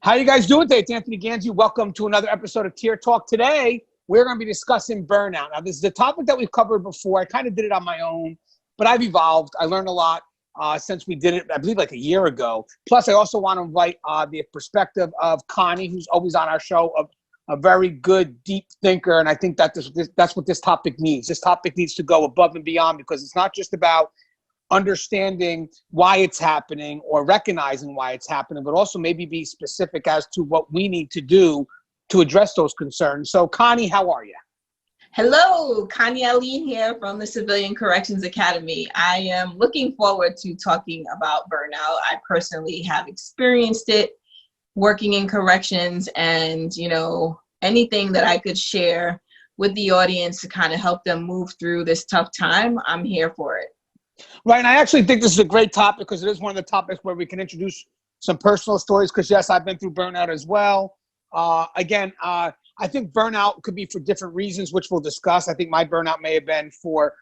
How you guys doing today? It's Anthony Gangi. Welcome to another episode of Tier Talk. Today, we're going to be discussing burnout. Now, this is a topic that we've covered before. I kind of did it on my own, but I've evolved. I learned a lot since we did it, I believe, like a year ago. Plus, I also want to invite the perspective of Connie, who's always on our show, a very good, deep thinker. And I think that that's what this topic needs. This topic needs to go above and beyond because it's not just about understanding why it's happening or recognizing why it's happening, but also maybe be specific as to what we need to do to address those concerns. So, Connie, how are you? Hello, Connie Alleyne here from the Civilian Corrections Academy. I am looking forward to talking about burnout. I personally have experienced it working in corrections, and anything that I could share with the audience to kind of help them move through this tough time, I'm here for it. Right, and I actually think this is a great topic because it is one of the topics where we can introduce some personal stories because, yes, I've been through burnout as well. I think burnout could be for different reasons, which we'll discuss. I think my burnout may have been for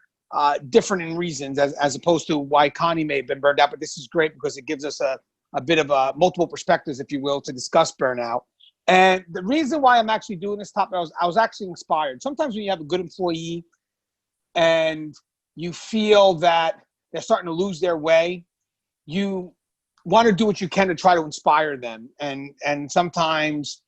different reasons as opposed to why Connie may have been burned out, but this is great because it gives us a bit of multiple perspectives, if you will, to discuss burnout. And the reason why I'm actually doing this topic, I was actually inspired. Sometimes when you have a good employee and you feel that they're starting to lose their way, you want to do what you can to try to inspire them. And sometimes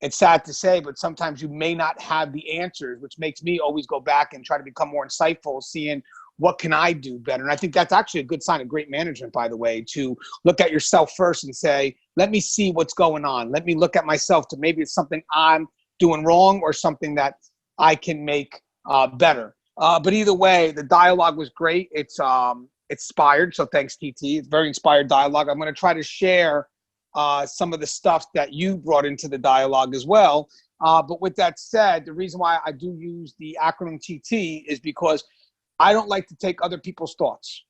it's sad to say, but sometimes you may not have the answers, which makes me always go back and try to become more insightful, seeing what can I do better. And I think that's actually a good sign of great management, by the way, to look at yourself first and say, let me see what's going on. Let me look at myself to maybe it's something I'm doing wrong or something that I can make better. But either way, the dialogue was great. It's inspired. So thanks, TT. It's very inspired dialogue. I'm going to try to share some of the stuff that you brought into the dialogue as well. But with that said, the reason why I do use the acronym TT is because I don't like to take other people's thoughts.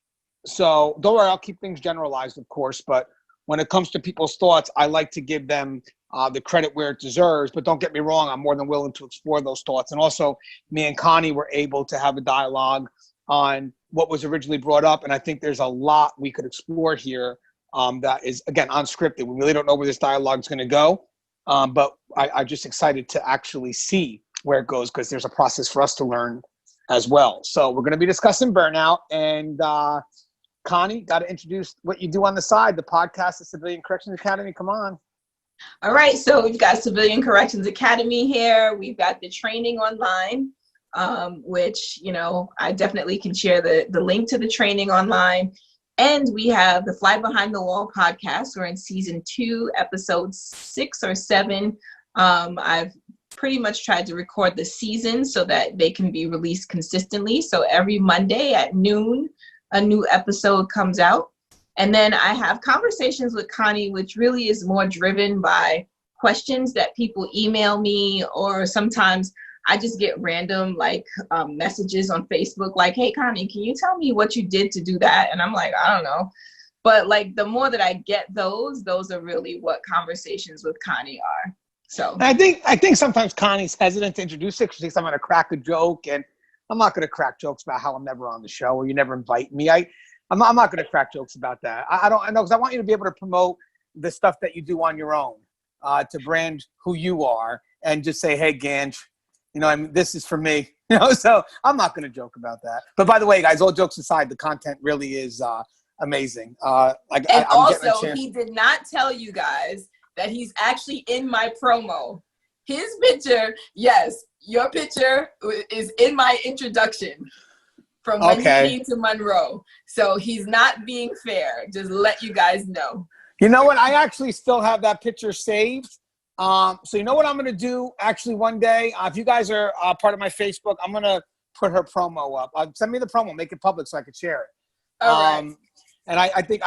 So don't worry, I'll keep things generalized, of course. But when it comes to people's thoughts, I like to give them the credit where it deserves. But don't get me wrong, I'm more than willing to explore those thoughts. And also, me and Connie were able to have a dialogue on what was originally brought up. And I think there's a lot we could explore here that is, again, unscripted. We really don't know where this dialogue is going to go. But I'm just excited to actually see where it goes because there's a process for us to learn as well. So we're going to be discussing burnout. And Connie, got to introduce what you do on the side, the podcast, the Civilian Corrections Academy. Come on. All right. So we've got Civilian Corrections Academy here. We've got the training online, which, I definitely can share the link to the training online. And we have the Fly Behind the Wall podcast. We're in season 2, episode 6 or 7. I've pretty much tried to record the season so that they can be released consistently. So every Monday at noon, a new episode comes out. And then I have conversations with Connie, which really is more driven by questions that people email me, or sometimes I just get random messages on Facebook like, hey, Connie, can you tell me what you did to do that? And I'm like, I don't know. But the more that I get those are really what conversations with Connie are. So I think sometimes Connie's hesitant to introduce it because she thinks I'm going to crack a joke, and I'm not going to crack jokes about how I'm never on the show or you never invite me. I'm not going to crack jokes about that. I know because I want you to be able to promote the stuff that you do on your own, to brand who you are and just say, hey, Ganj, this is for me. So I'm not going to joke about that. But by the way, guys, all jokes aside, the content really is amazing. He did not tell you guys that he's actually in my promo. His picture, yes, your picture is in my introduction from when you came to Monroe. So he's not being fair. Just let you guys know. You know what? I actually still have that picture saved. So you know what I'm going to do actually one day? If you guys are part of my Facebook, I'm going to put her promo up. Send me the promo, make it public so I could share it. All right. And I think,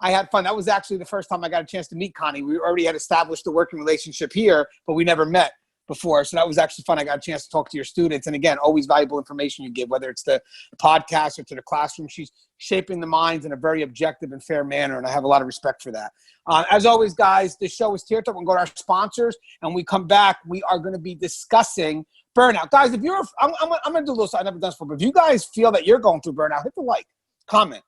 I had fun. That was actually the first time I got a chance to meet Connie. We already had established a working relationship here, but we never met before. So that was actually fun. I got a chance to talk to your students. And again, always valuable information you give, whether it's the podcast or to the classroom. She's shaping the minds in a very objective and fair manner. And I have a lot of respect for that. As always, guys, this show is Tier Talk. We're going to go to our sponsors. And when we come back, we are going to be discussing burnout. Guys, if you're, I'm going to do a little, I've never done this before, but if you guys feel that you're going through burnout, hit the like, comment.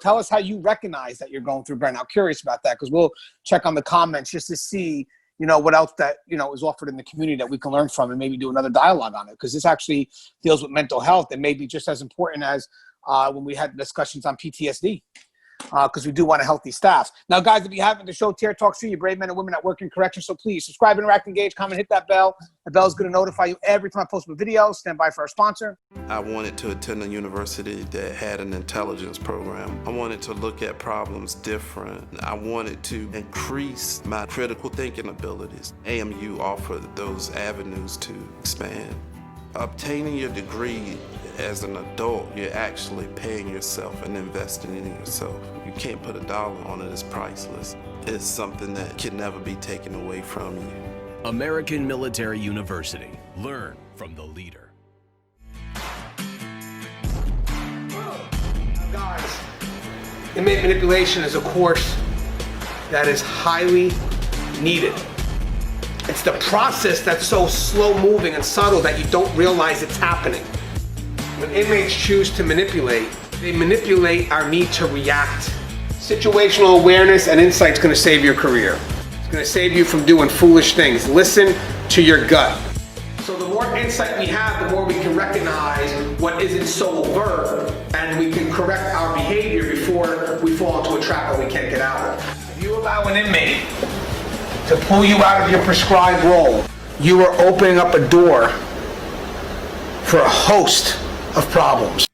tell us how you recognize that you're going through burnout. Curious about that, because we'll check on the comments just to see, what else that, is offered in the community that we can learn from and maybe do another dialogue on it. Because this actually deals with mental health and maybe just as important as when we had discussions on PTSD. Because we do want a healthy staff. Now, guys, if you haven't, the show Tear Talks to you, brave men and women that work in corrections. So please subscribe, interact, engage, comment, hit that bell. The bell is going to notify you every time I post a video. Stand by for our sponsor. I wanted to attend a university that had an intelligence program. I wanted to look at problems different. I wanted to increase my critical thinking abilities. AMU offered those avenues to expand. Obtaining your degree as an adult, you're actually paying yourself and investing in yourself. You can't put a dollar on it, it's priceless. It's something that can never be taken away from you. American Military University. Learn from the leader. Guys, inmate manipulation is a course that is highly needed. It's the process that's so slow moving and subtle that you don't realize it's happening. When inmates choose to manipulate, they manipulate our need to react. Situational awareness and insight is going to save your career. It's going to save you from doing foolish things. Listen to your gut. So the more insight we have, the more we can recognize what isn't so overt, and we can correct our behavior before we fall into a trap that we can't get out of. If you allow an inmate to pull you out of your prescribed role, you are opening up a door for a host of problems.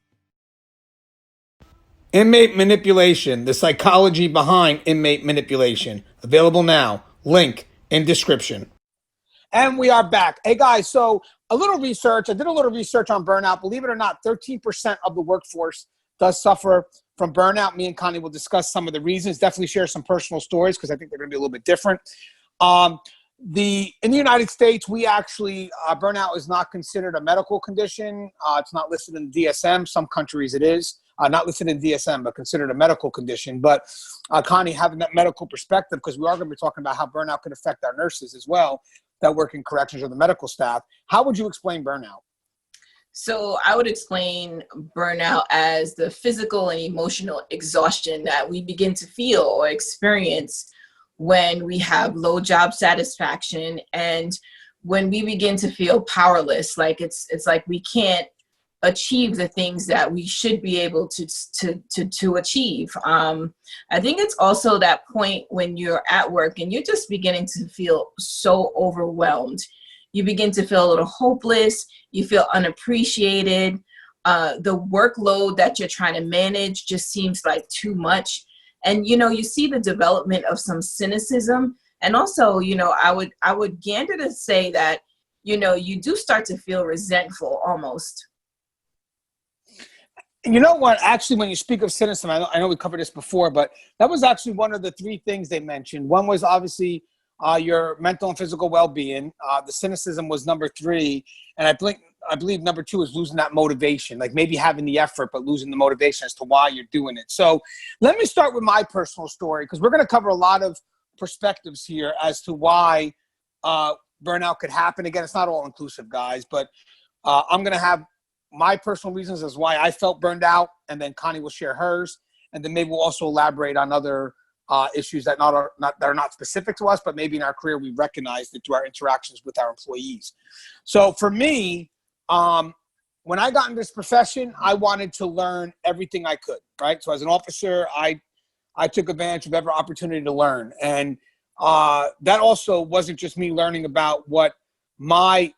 Inmate manipulation, the psychology behind inmate manipulation. Available now. Link in description. And we are back. Hey guys, so I did a little research on burnout. Believe it or not, 13% of the workforce does suffer from burnout. Me and Connie will discuss some of the reasons, definitely share some personal stories because I think they're going to be a little bit different. In the United States, we actually, burnout is not considered a medical condition. It's not listed in the DSM. Some countries it is. Not listed in DSM, but considered a medical condition. But Connie, having that medical perspective, because we are going to be talking about how burnout can affect our nurses as well that work in corrections or the medical staff. How would you explain burnout? So I would explain burnout as the physical and emotional exhaustion that we begin to feel or experience when we have low job satisfaction and when we begin to feel powerless, like it's like we can't achieve the things that we should be able to achieve. I think it's also that point when you're at work and you're just beginning to feel so overwhelmed. You begin to feel a little hopeless. You feel unappreciated. The workload that you're trying to manage just seems like too much. And, you see the development of some cynicism. And also, I would gander to say that, you do start to feel resentful almost. You know what? Actually, when you speak of cynicism, I know we covered this before, but that was actually one of the three things they mentioned. One was obviously your mental and physical well-being. The cynicism was number 3. And I believe number 2 is losing that motivation, like maybe having the effort, but losing the motivation as to why you're doing it. So let me start with my personal story, because we're going to cover a lot of perspectives here as to why burnout could happen. Again, it's not all inclusive, guys, but I'm going to have my personal reasons as why I felt burned out, and then Connie will share hers, and then maybe we'll also elaborate on other issues that are not specific to us, but maybe in our career we recognized it through our interactions with our employees. So for me, when I got into this profession, I wanted to learn everything I could, right? So as an officer, I took advantage of every opportunity to learn. And that also wasn't just me learning about what my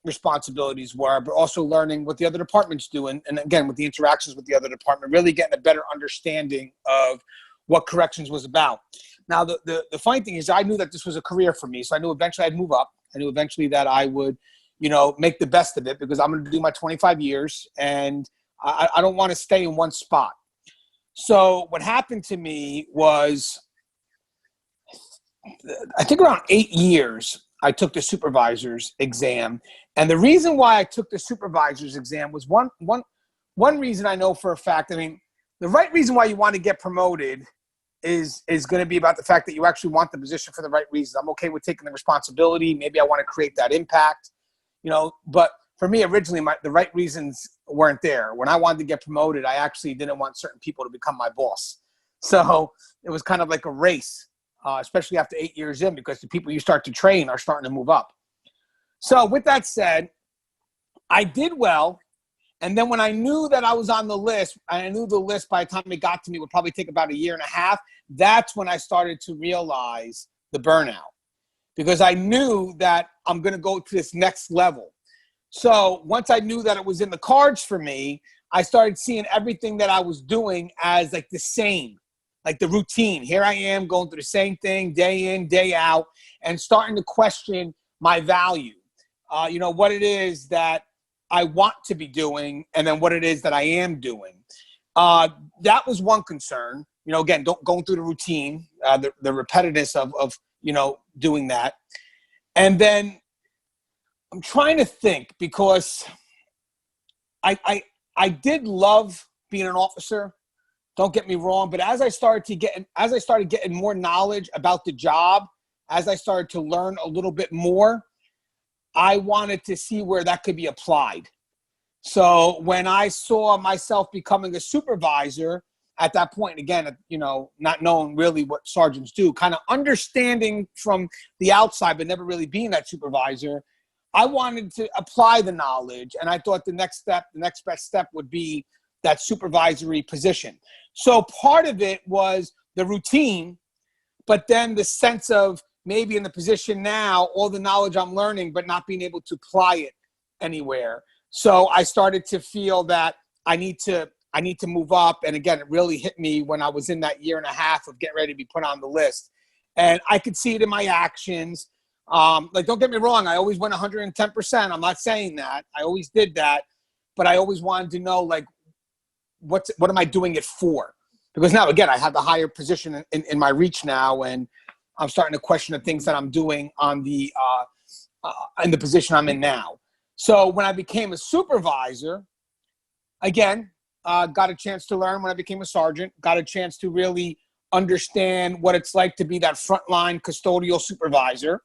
responsibilities were, but also learning what the other departments do. And again, with the interactions with the other department, really getting a better understanding of what corrections was about. Now, the funny thing is I knew that this was a career for me. So I knew eventually I'd move up. I knew eventually that I would, make the best of it, because I'm going to do my 25 years and I don't want to stay in one spot. So what happened to me was, I think around 8 years, I took the supervisor's exam. And the reason why I took the supervisor's exam was one reason I know for a fact. I mean, the right reason why you want to get promoted is going to be about the fact that you actually want the position for the right reasons. I'm okay with taking the responsibility. Maybe I want to create that impact, but for me originally, the right reasons weren't there. When I wanted to get promoted, I actually didn't want certain people to become my boss. So it was kind of like a race, especially after 8 years in, because the people you start to train are starting to move up. So with that said, I did well. And then when I knew that I was on the list, I knew the list by the time it got to me would probably take about 1.5 years. That's when I started to realize the burnout, because I knew that I'm going to go to this next level. So once I knew that it was in the cards for me, I started seeing everything that I was doing as like the same, like the routine. Here I am going through the same thing day in, day out, and starting to question my value. What it is that I want to be doing, and then what it is that I am doing. That was one concern. Again, going through the routine, the repetitiveness of doing that. And then I'm trying to think, because I did love being an officer. Don't get me wrong, but as I started getting more knowledge about the job, as I started to learn a little bit more, I wanted to see where that could be applied. So when I saw myself becoming a supervisor at that point, again, not knowing really what sergeants do, kind of understanding from the outside, but never really being that supervisor, I wanted to apply the knowledge. And I thought the next best step would be that supervisory position. So part of it was the routine, but then the sense of maybe in the position now, all the knowledge I'm learning, but not being able to apply it anywhere. So I started to feel that I need to move up. And again, it really hit me when I was in that 1.5 years of getting ready to be put on the list. And I could see it in my actions. Don't get me wrong, I always went 110%. I'm not saying that. I always did that. But I always wanted to know, what am I doing it for? Because now, again, I have the higher position in my reach now, and I'm starting to question the things that I'm doing on in the position I'm in now. So when I became a supervisor, again, got a chance to learn when I became a sergeant, got a chance to really understand what it's like to be that frontline custodial supervisor.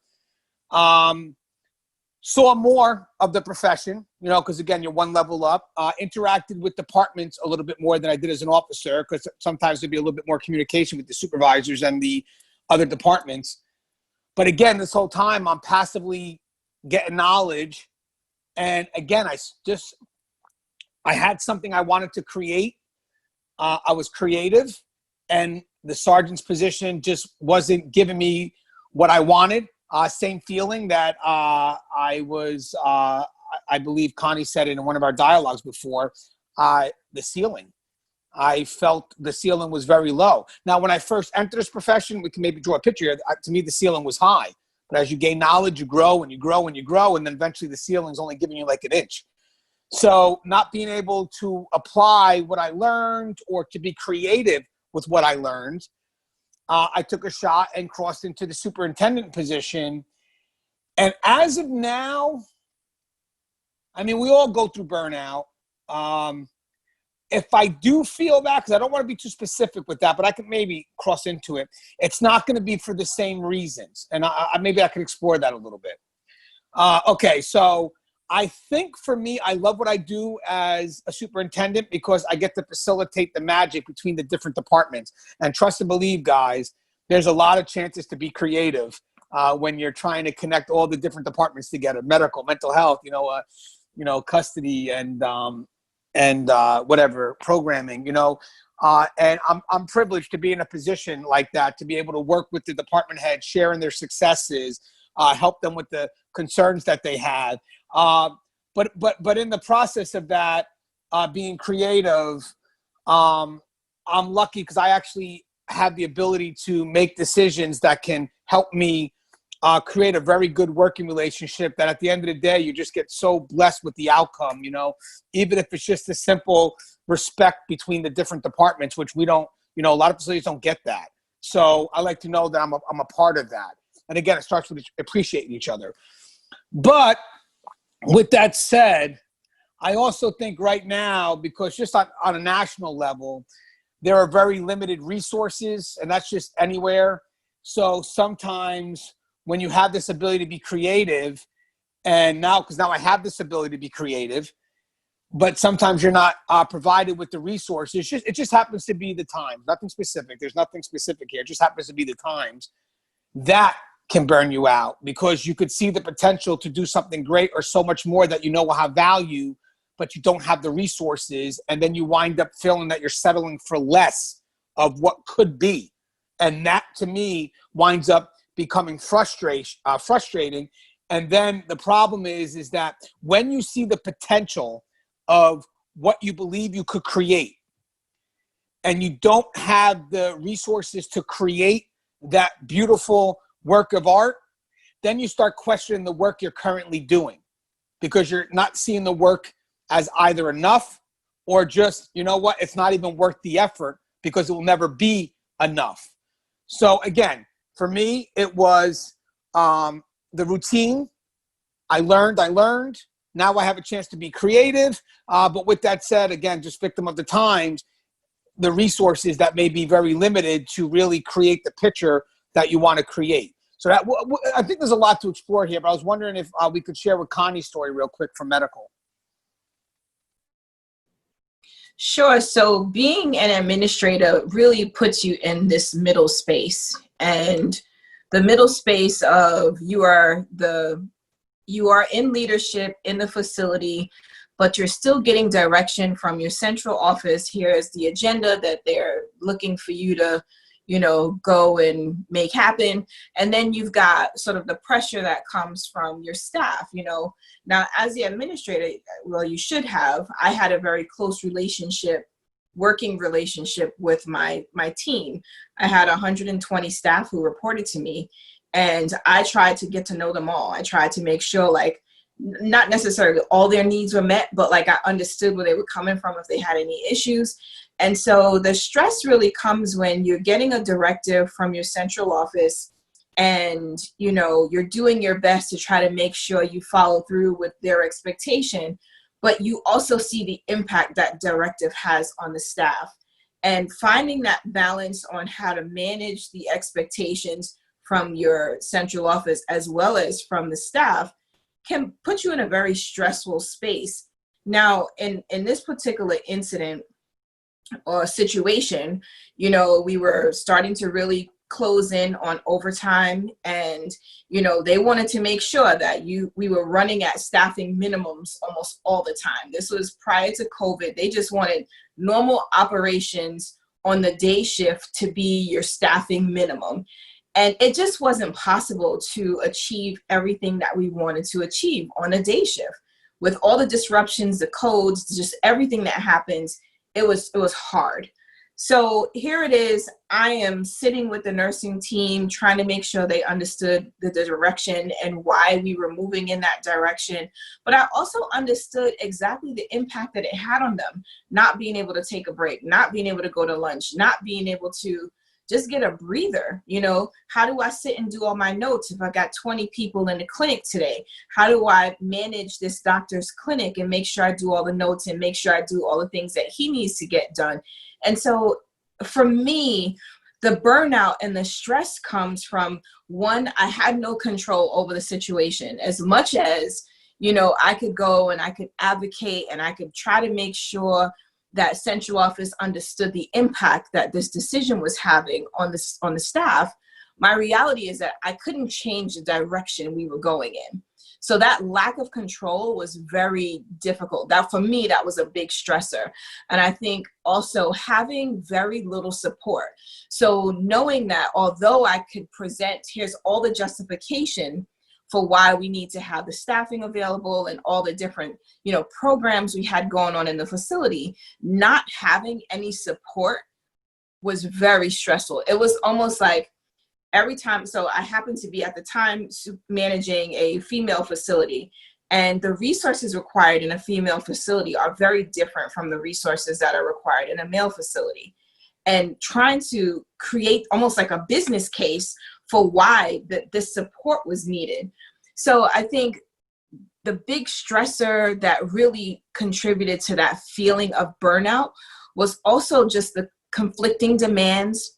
Saw more of the profession, because again, you're one level up, interacted with departments a little bit more than I did as an officer, because sometimes there'd be a little bit more communication with the supervisors and the other departments. But again, this whole time I'm passively getting knowledge. And again, I had something I wanted to create. I was creative, and the sergeant's position just wasn't giving me what I wanted. Same feeling that I believe Connie said it in one of our dialogues before, the ceiling. I felt the ceiling was very low. Now, when I first entered this profession, we can maybe draw a picture here. To me, the ceiling was high. But as you gain knowledge, you grow and you grow and you grow, and then eventually the ceiling's only giving you like 1 inch. So not being able to apply what I learned or to be creative with what I learned, I took a shot and crossed into the superintendent position. And as of now, we all go through burnout. If I do feel that, because I don't want to be too specific with that, but I can maybe cross into it, it's not going to be for the same reasons. And maybe I can explore that a little bit. Okay, so I think for me, I love what I do as a superintendent because I get to facilitate the magic between the different departments. And trust and believe, guys, there's a lot of chances to be creative when you're trying to connect all the different departments together: medical, mental health, custody, and whatever, programming, and I'm privileged to be in a position like that, to be able to work with the department heads, sharing their successes, help them with the concerns that they have. But in the process of that, being creative, I'm lucky because I actually have the ability to make decisions that can help me create a very good working relationship, that at the end of the day, you just get so blessed with the outcome, even if it's just a simple respect between the different departments, which we don't, a lot of facilities don't get that. So I like to know that I'm a part of that. And again, it starts with appreciating each other. But with that said, I also think right now, because just on a national level, there are very limited resources, and that's just anywhere. So sometimes when you have this ability to be creative, and because now I have this ability to be creative, but sometimes you're not provided with the resources. It just happens to be the times, nothing specific. There's nothing specific here. It just happens to be the times that can burn you out, because you could see the potential to do something great or so much more that you know will have value, but you don't have the resources. And then you wind up feeling that you're settling for less of what could be. And that, to me, winds up becoming frustrating. And then the problem is that when you see the potential of what you believe you could create, and you don't have the resources to create that beautiful work of art, then you start questioning the work you're currently doing, because you're not seeing the work as either enough or just, you know what, it's not even worth the effort because it will never be enough. So again, for me, it was the routine. I learned. Now I have a chance to be creative. But with that said, again, just victim of the times, the resources that may be very limited to really create the picture that you want to create. So that, I think there's a lot to explore here, but I was wondering if we could share with Connie's story real quick from medical. Sure. So being an administrator really puts you in this middle space, and the middle space of you are in leadership in the facility, but you're still getting direction from your central office. Here is the agenda that they're looking for you to, go and make happen. And then you've got sort of the pressure that comes from your staff, Now, as the administrator, well, you should have, I had a very close working relationship with my team. I had 120 staff who reported to me, and I tried to get to know them all. I tried to make sure, not necessarily all their needs were met, but I understood where they were coming from if they had any issues. And so the stress really comes when you're getting a directive from your central office, and, you're doing your best to try to make sure you follow through with their expectation, but you also see the impact that directive has on the staff. And finding that balance on how to manage the expectations from your central office as well as from the staff can put you in a very stressful space. Now, in this particular incident or situation, we were starting to really close in on overtime, and they wanted to make sure that we were running at staffing minimums almost all the time. This was prior to COVID. They just wanted normal operations on the day shift to be your staffing minimum. And it just wasn't possible to achieve everything that we wanted to achieve on a day shift. With all the disruptions, the codes, just everything that happens, it was hard. So here it is. I am sitting with the nursing team, trying to make sure they understood the direction and why we were moving in that direction. But I also understood exactly the impact that it had on them, not being able to take a break, not being able to go to lunch, not being able to just get a breather. How do I sit and do all my notes if I got 20 people in the clinic today? How do I manage this doctor's clinic and make sure I do all the notes and make sure I do all the things that he needs to get done? And so for me, the burnout and the stress comes from, one, I had no control over the situation. As much as, I could go and I could advocate and I could try to make sure that central office understood the impact that this decision was having on the staff, my reality is that I couldn't change the direction we were going in. So that lack of control was very difficult. That, for me, that was a big stressor. And I think also having very little support. So knowing that although I could present, here's all the justification for why we need to have the staffing available and all the different, programs we had going on in the facility, not having any support was very stressful. It was almost like every time, so I happened to be at the time managing a female facility, and the resources required in a female facility are very different from the resources that are required in a male facility. And trying to create almost like a business case for why this support was needed. So I think the big stressor that really contributed to that feeling of burnout was also just the conflicting demands,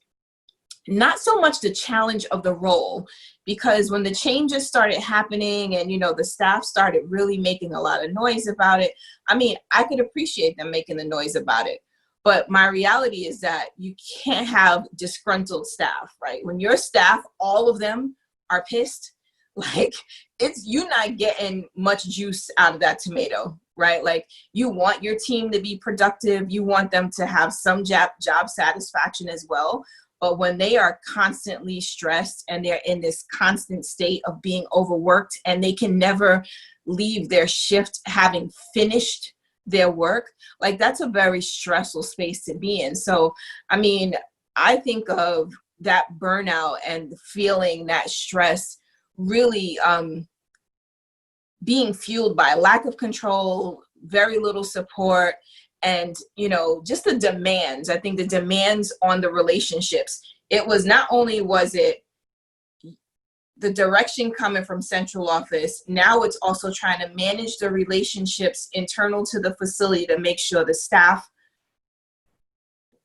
not so much the challenge of the role, because when the changes started happening and, you know, the staff started really making a lot of noise about it, I mean, I could appreciate them making the noise about it. But my reality is that you can't have disgruntled staff, right? When your staff, all of them are pissed, like it's, you're not getting much juice out of that tomato, right? Like you want your team to be productive. You want them to have some job satisfaction as well. But when they are constantly stressed and they're in this constant state of being overworked and they can never leave their shift having finished their work, like that's a very stressful space to be in. So, I mean, I think of that burnout and feeling that stress really being fueled by lack of control, very little support, and, you know, just the demands. I think the demands on the relationships, it was not only was it the direction coming from central office, now it's also trying to manage the relationships internal to the facility to make sure the staff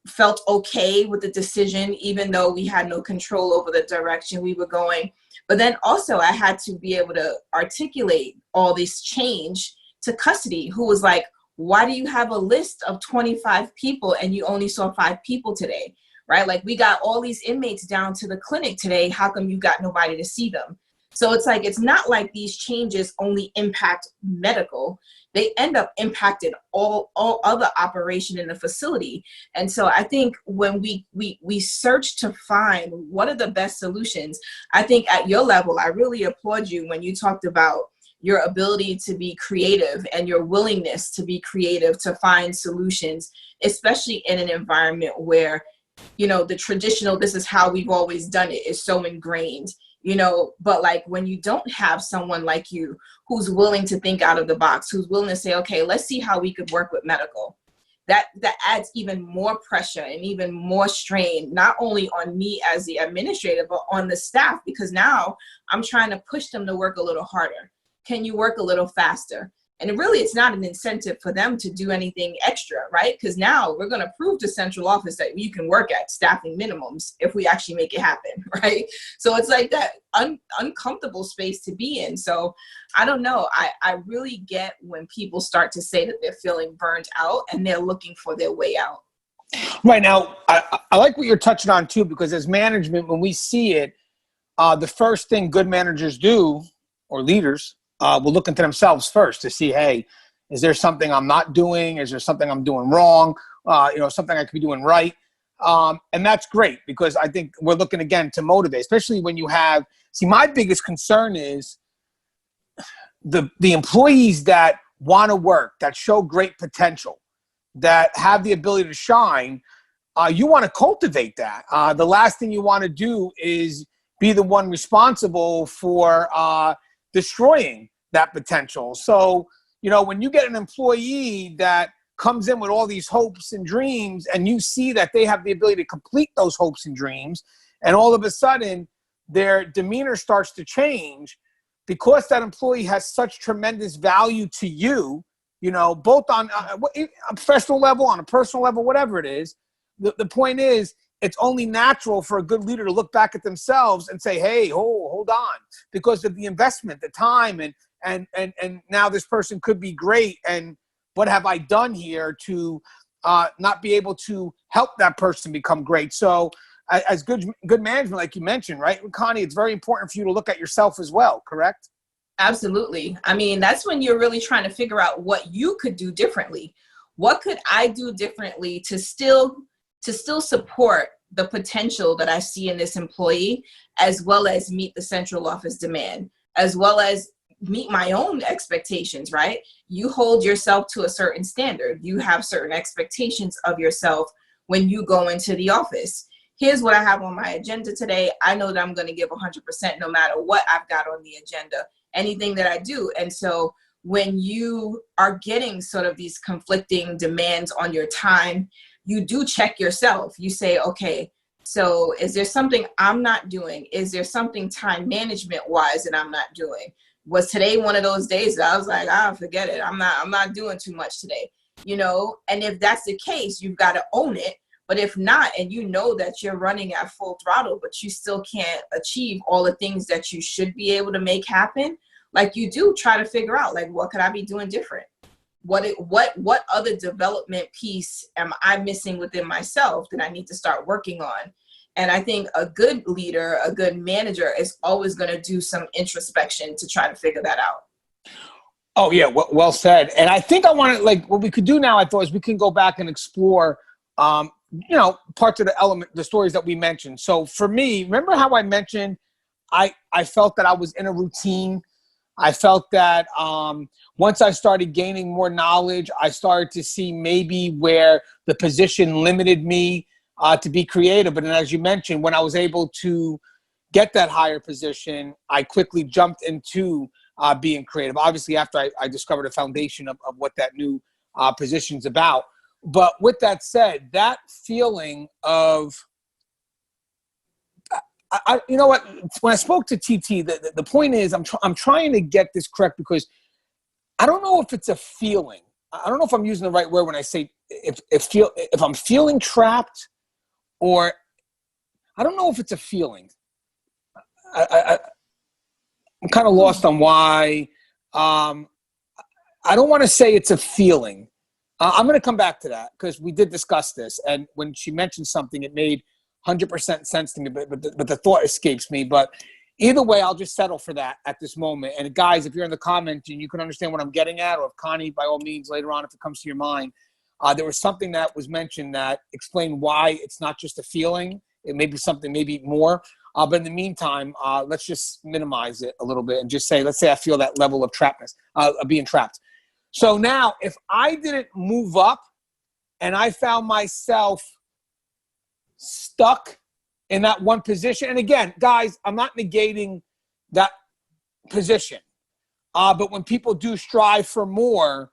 felt okay with the decision, even though we had no control over the direction we were going. But then also I had to be able to articulate all this change to custody, who was like, why do you have a list of 25 people and you only saw 5 people today, right? Like we got all these inmates down to the clinic today. How come you got nobody to see them? So it's like, it's not like these changes only impact medical. They end up impacting all other operation in the facility. And so I think when we search to find what are the best solutions, I think at your level, I really applaud you when you talked about your ability to be creative and your willingness to be creative to find solutions, especially in an environment where, you know, the traditional, this is how we've always done it, is so ingrained, you know. But like when you don't have someone like you who's willing to think out of the box, who's willing to say, okay, let's see how we could work with medical, that adds even more pressure and even more strain, not only on me as the administrator, but on the staff, because now I'm trying to push them to work a little harder. Can you work a little faster? And really, it's not an incentive for them to do anything extra, right? Because now we're going to prove to central office that you can work at staffing minimums if we actually make it happen, right? So it's like that uncomfortable space to be in. So I don't know. I really get when people start to say that they're feeling burned out and they're looking for their way out. Right now, I like what you're touching on too, because as management, when we see it, the first thing good managers do, or leaders, will look into themselves first to see, hey, is there something I'm not doing? Is there something I'm doing wrong? You know, something I could be doing right. And that's great, because I think we're looking again to motivate, especially when you have, see, my biggest concern is the employees that want to work, that show great potential, that have the ability to shine. You want to cultivate that. The last thing you want to do is be the one responsible for destroying that potential. So, you know, when you get an employee that comes in with all these hopes and dreams, and you see that they have the ability to complete those hopes and dreams, and all of a sudden their demeanor starts to change because that employee has such tremendous value to you, you know, both on a professional level, on a personal level, whatever it is. The point is, it's only natural for a good leader to look back at themselves and say, hey, hold on, because of the investment, the time, and now this person could be great. And what have I done here to not be able to help that person become great? So as good management, like you mentioned, right, Connie, it's very important for you to look at yourself as well, correct? Absolutely. I mean, that's when you're really trying to figure out what you could do differently. What could I do differently to still support the potential that I see in this employee, as well as meet the central office demand, as well as meet my own expectations, right? You hold yourself to a certain standard. You have certain expectations of yourself when you go into the office. Here's what I have on my agenda today. I know that I'm going to give 100% no matter what I've got on the agenda, anything that I do. And so when you are getting sort of these conflicting demands on your time, you do check yourself. You say, okay, so is there something I'm not doing? Is there something time management wise that I'm not doing? Was today one of those days that I was like, forget it. I'm not doing too much today, you know? And if that's the case, you've got to own it. But if not, and you know that you're running at full throttle, but you still can't achieve all the things that you should be able to make happen, like you do try to figure out, like, what could I be doing different? What other development piece am I missing within myself that I need to start working on? And I think a good leader, a good manager is always going to do some introspection to try to figure that out. Oh yeah, well said. And I think I want to, like, what we could do now, I thought, is we can go back and explore, parts of the stories that we mentioned. So for me, remember how I mentioned I felt that I was in a routine. I felt that once I started gaining more knowledge, I started to see maybe where the position limited me to be creative. But then, as you mentioned, when I was able to get that higher position, I quickly jumped into being creative. Obviously, after I discovered a foundation of what that new position's about. But with that said, that feeling of, you know what? When I spoke to TT, the point is I'm trying to get this correct, because I don't know if it's a feeling. I don't know if I'm using the right word when I say if I'm feeling trapped, or I don't know if it's a feeling. I'm kind of lost on why. I don't want to say it's a feeling. I'm going to come back to that, because we did discuss this. And when she mentioned something, it made 100% sense to me, but the thought escapes me. But either way, I'll just settle for that at this moment. And guys, if you're in the comments and you can understand what I'm getting at, or if Connie, by all means, later on, if it comes to your mind, there was something that was mentioned that explained why it's not just a feeling. It may be something, maybe more. But in the meantime, let's just minimize it a little bit and just say, let's say I feel that level of trappedness, of being trapped. So now, if I didn't move up and I found myself stuck in that one position, and again, guys, I'm not negating that position, but when people do strive for more,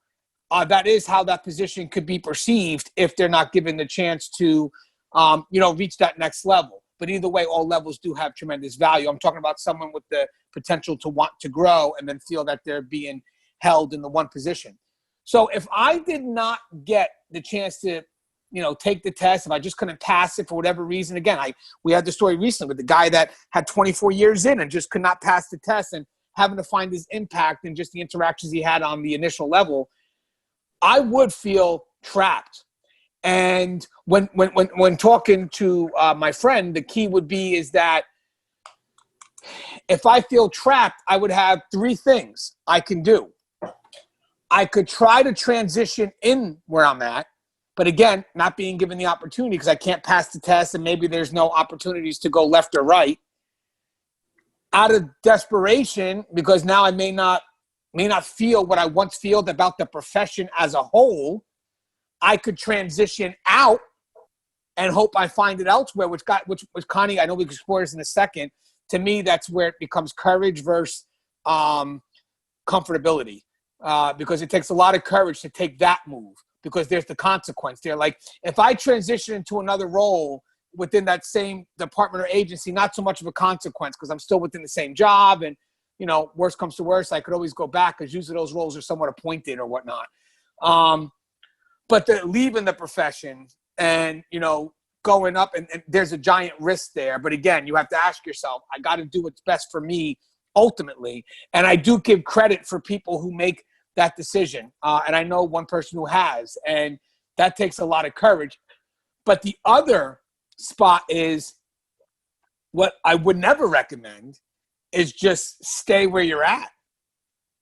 that is how that position could be perceived if they're not given the chance to, reach that next level. But either way, all levels do have tremendous value. I'm talking about someone with the potential to want to grow and then feel that they're being held in the one position. So if I did not get the chance to, take the test, if I just couldn't pass it for whatever reason, again, we had the story recently with the guy that had 24 years in and just could not pass the test, and having to find his impact and just the interactions he had on the initial level, I would feel trapped. And when talking to my friend, the key would be is that if I feel trapped, I would have three things I can do. I could try to transition in where I'm at, but again, not being given the opportunity because I can't pass the test and maybe there's no opportunities to go left or right. Out of desperation, because now I may not feel what I once felt about the profession as a whole, I could transition out and hope I find it elsewhere, which was Connie, I know we can explore this in a second. To me, that's where it becomes courage versus comfortability. Because it takes a lot of courage to take that move, because there's the consequence there. Like if I transition into another role within that same department or agency, not so much of a consequence because I'm still within the same job, and worst comes to worst, I could always go back because usually those roles are somewhat appointed or whatnot. But leaving the profession and going up, and there's a giant risk there. But again, you have to ask yourself, I got to do what's best for me ultimately. And I do give credit for people who make that decision. And I know one person who has, and that takes a lot of courage. But the other spot is what I would never recommend is just stay where you're at.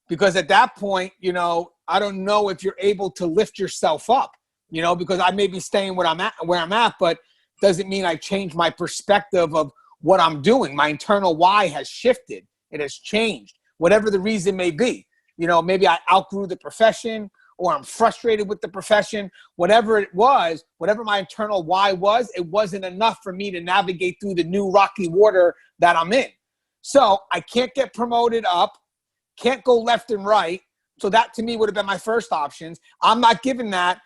Because at that point, I don't know if you're able to lift yourself up, because I may be staying where I'm at, but doesn't mean I change my perspective of what I'm doing. My internal why has shifted. It has changed, whatever the reason may be. Maybe I outgrew the profession, or I'm frustrated with the profession, whatever it was, whatever my internal why was, it wasn't enough for me to navigate through the new rocky water that I'm in. So I can't get promoted up, can't go left and right. So that to me would have been my first options. I'm not giving that.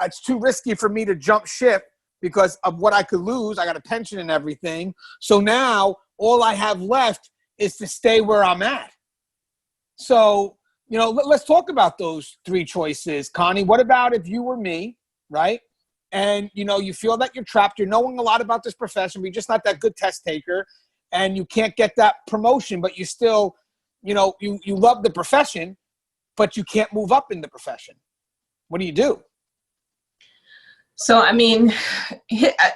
It's too risky for me to jump ship because of what I could lose. I got a pension and everything. So now all I have left is to stay where I'm at. So, let's talk about those three choices. Connie, what about if you were me, right? and, you know, you feel that you're trapped. You're knowing a lot about this profession, but you're just not that good test taker, and you can't get that promotion, but you still, you know, you love the profession, but you can't move up in the profession. What do? So, I mean,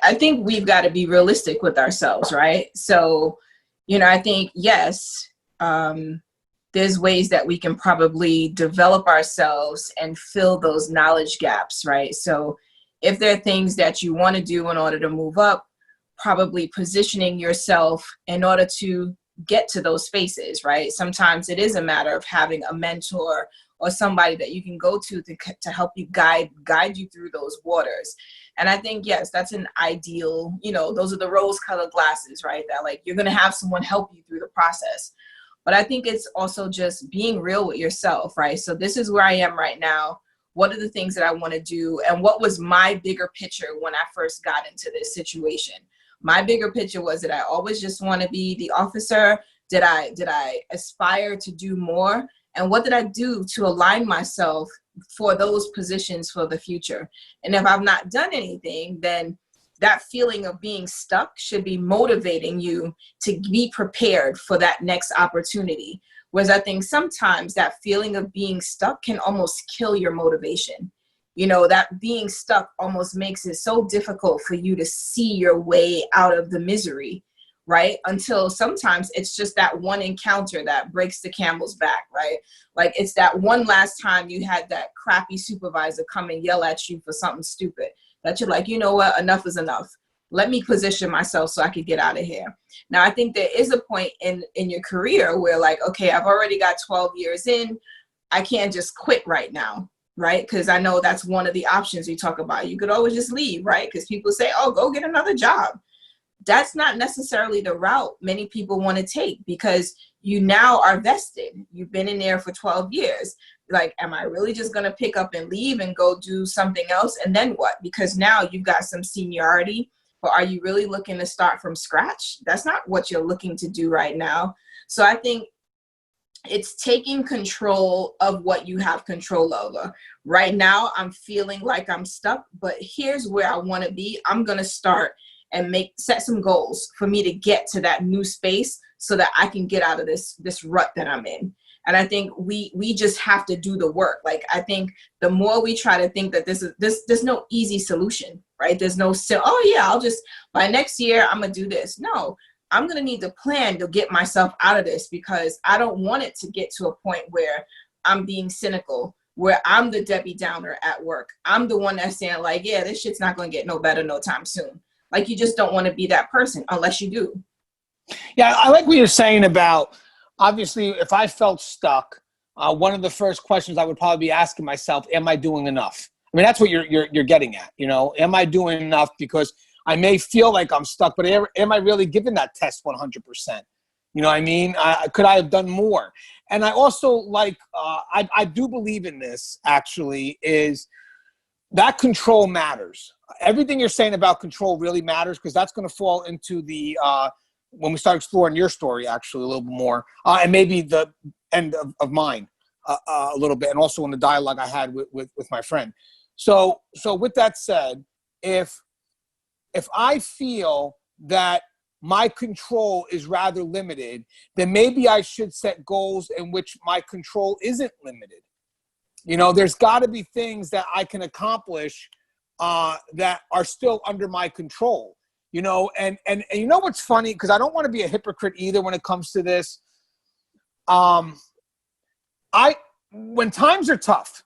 I think we've got to be realistic with ourselves, right? So, you know, I think, yes, there's ways that we can probably develop ourselves and fill those knowledge gaps, right? So if there are things that you want to do in order to move up, probably positioning yourself in order to get to those spaces, right? Sometimes it is a matter of having a mentor or somebody that you can go to help you guide you through those waters. And I think, yes, that's an ideal, you know, those are the rose-colored glasses, right? That like, you're going to have someone help you through the process. But I think it's also just being real with yourself, right? So this is where I am right now. What are the things that I want to do? And what was my bigger picture when I first got into this situation? My bigger picture was that I always just want to be the officer. Did I aspire to do more? And what did I do to align myself for those positions for the future? And if I've not done anything, then that feeling of being stuck should be motivating you to be prepared for that next opportunity. Whereas I think sometimes that feeling of being stuck can almost kill your motivation. You know, that being stuck almost makes it so difficult for you to see your way out of the misery, right? Until sometimes it's just that one encounter that breaks the camel's back, right? Like it's that one last time you had that crappy supervisor come and yell at you for something stupid, that you're like, you know what, enough is enough. Let me position myself so I could get out of here. Now, I think there is a point in your career where like, okay, I've already got 12 years in. I can't just quit right now, right? Because I know that's one of the options we talk about. You could always just leave, right? Because people say, oh, go get another job. That's not necessarily the route many people want to take, because you now are vested. You've been in there for 12 years. Like, am I really just going to pick up and leave and go do something else? And then what? Because now you've got some seniority, but are you really looking to start from scratch? That's not what you're looking to do right now. So I think it's taking control of what you have control over. Right now, I'm feeling like I'm stuck, but here's where I want to be. I'm going to start and set some goals for me to get to that new space so that I can get out of this rut that I'm in. And I think we just have to do the work. Like, I think the more we try to think that there's no easy solution, right? There's no, oh yeah, I'll just, by next year, I'm gonna do this. No, I'm gonna need to plan to get myself out of this, because I don't want it to get to a point where I'm being cynical, where I'm the Debbie Downer at work. I'm the one that's saying like, yeah, this shit's not gonna get no better no time soon. Like, you just don't want to be that person unless you do. Yeah, I like what you're saying about, obviously, if I felt stuck, one of the first questions I would probably be asking myself, am I doing enough? I mean, that's what you're getting at, you know? Am I doing enough? Because I may feel like I'm stuck, but am I really giving that test 100%? You know what I mean? Could I have done more? And I also like, I do believe in this, actually, is that control matters. Everything you're saying about control really matters, because that's going to fall into the, when we start exploring your story, actually, a little bit more, and maybe the end of mine a little bit, and also in the dialogue I had with my friend. So with that said, if I feel that my control is rather limited, then maybe I should set goals in which my control isn't limited. You know, there's got to be things that I can accomplish that are still under my control. You know, and you know what's funny? Because I don't want to be a hypocrite either when it comes to this. When times are tough,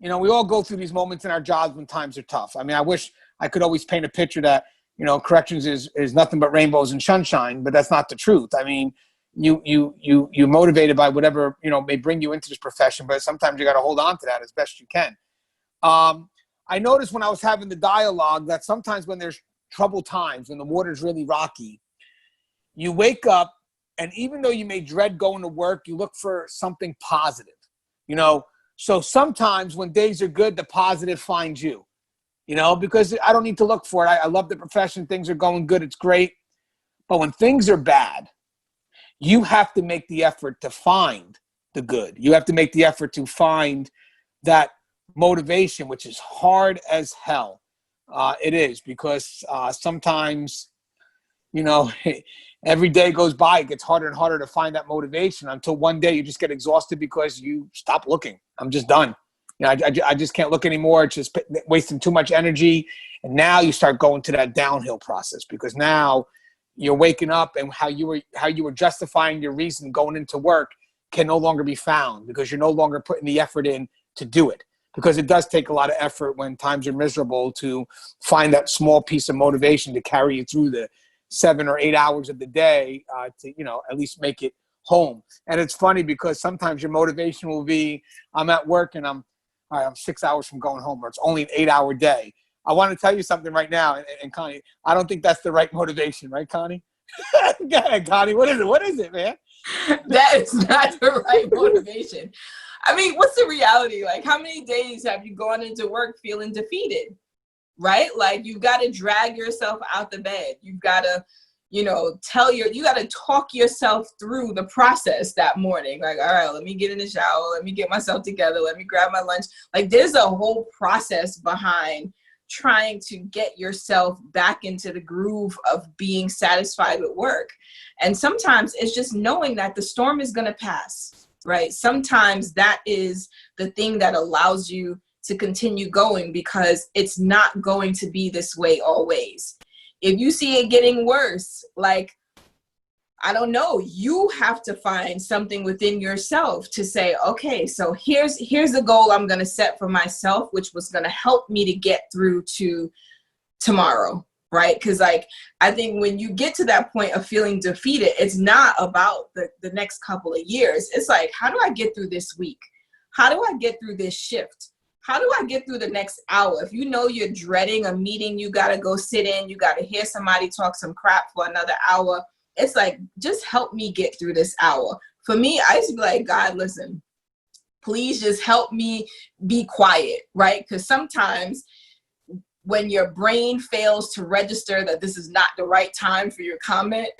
you know, we all go through these moments in our jobs when times are tough. I mean, I wish I could always paint a picture that, you know, corrections is nothing but rainbows and sunshine, but that's not the truth. I mean, you're motivated by whatever, you know, may bring you into this profession, but sometimes you got to hold on to that as best you can. I noticed when I was having the dialogue that sometimes when there's troubled times, when the water's really rocky, you wake up, and even though you may dread going to work, you look for something positive, you know? So sometimes when days are good, the positive finds you, you know, because I don't need to look for it. I love the profession. Things are going good. It's great. But when things are bad, you have to make the effort to find the good. You have to make the effort to find that motivation, which is hard as hell. It is, because sometimes, you know, every day goes by, it gets harder and harder to find that motivation until one day you just get exhausted because you stop looking. I'm just done. You know, I just can't look anymore. It's just wasting too much energy. And now you start going to that downhill process, because now you're waking up and how you were justifying your reason going into work can no longer be found, because you're no longer putting the effort in to do it. Because it does take a lot of effort when times are miserable to find that small piece of motivation to carry you through the 7 or 8 hours of the day to, you know, at least make it home. And it's funny because sometimes your motivation will be, I'm at work and I'm 6 hours from going home, or it's only an 8-hour day. I want to tell you something right now, and Connie, I don't think that's the right motivation, right, Connie? Go ahead, Connie. What is it? What is it, man? That is not the right motivation. I mean, what's the reality? Like, how many days have you gone into work feeling defeated, right? Like, you've got to drag yourself out the bed. You've got to, you know, you got to talk yourself through the process that morning. Like, all right, let me get in the shower. Let me get myself together. Let me grab my lunch. Like, there's a whole process behind trying to get yourself back into the groove of being satisfied with work. And sometimes it's just knowing that the storm is going to pass, right? Sometimes that is the thing that allows you to continue going, because it's not going to be this way always. If you see it getting worse, like, I don't know, you have to find something within yourself to say, okay, so here's the goal I'm going to set for myself, which was going to help me to get through to tomorrow, right? Because, like, I think when you get to that point of feeling defeated, it's not about the next couple of years. It's like, how do I get through this week? How do I get through this shift? How do I get through the next hour? If you know you're dreading a meeting, you got to go sit in, you got to hear somebody talk some crap for another hour. It's like, just help me get through this hour. For me, I used to be like, God, listen, please just help me be quiet, right? Because sometimes when your brain fails to register that this is not the right time for your comment,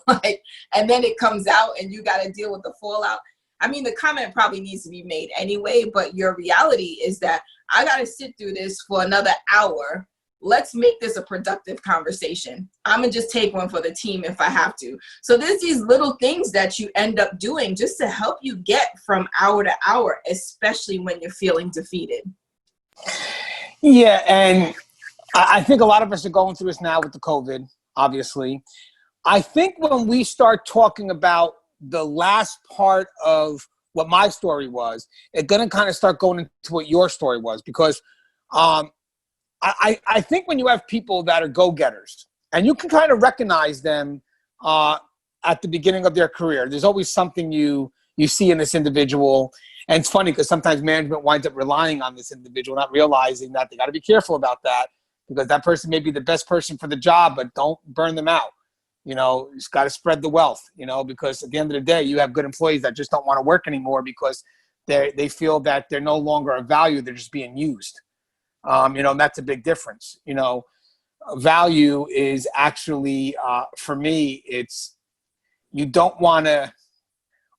like, and then it comes out and you got to deal with the fallout. I mean, the comment probably needs to be made anyway, but your reality is that I got to sit through this for another hour. Let's make this a productive conversation. I'm going to just take one for the team if I have to. So there's these little things that you end up doing just to help you get from hour to hour, especially when you're feeling defeated. Yeah, and I think a lot of us are going through this now with the COVID, obviously. I think when we start talking about the last part of what my story was, it's going to kind of start going into what your story was, because I think when you have people that are go-getters, and you can kind of recognize them at the beginning of their career, there's always something you see in this individual. And it's funny because sometimes management winds up relying on this individual, not realizing that they got to be careful about that, because that person may be the best person for the job, but don't burn them out. You know, it's got to spread the wealth, you know, because at the end of the day, you have good employees that just don't want to work anymore because they feel that they're no longer of value. They're just being used. You know, and that's a big difference. You know, value is actually, for me, it's, you don't want to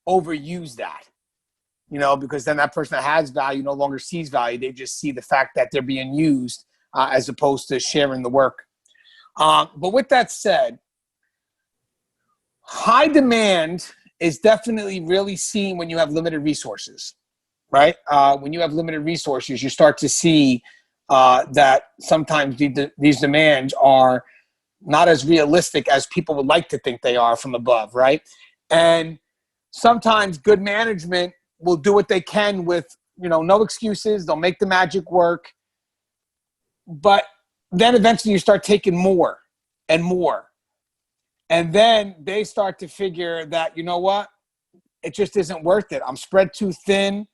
overuse that, you know, because then that person that has value no longer sees value. They just see the fact that they're being used as opposed to sharing the work. But with that said, high demand is definitely really seen when you have limited resources, right? When you have limited resources, you start to see that sometimes these demands are not as realistic as people would like to think they are from above, right? And sometimes good management will do what they can with, you know, no excuses. They'll make the magic work. But then eventually you start taking more and more. And then they start to figure that, you know what, it just isn't worth it. I'm spread too thin.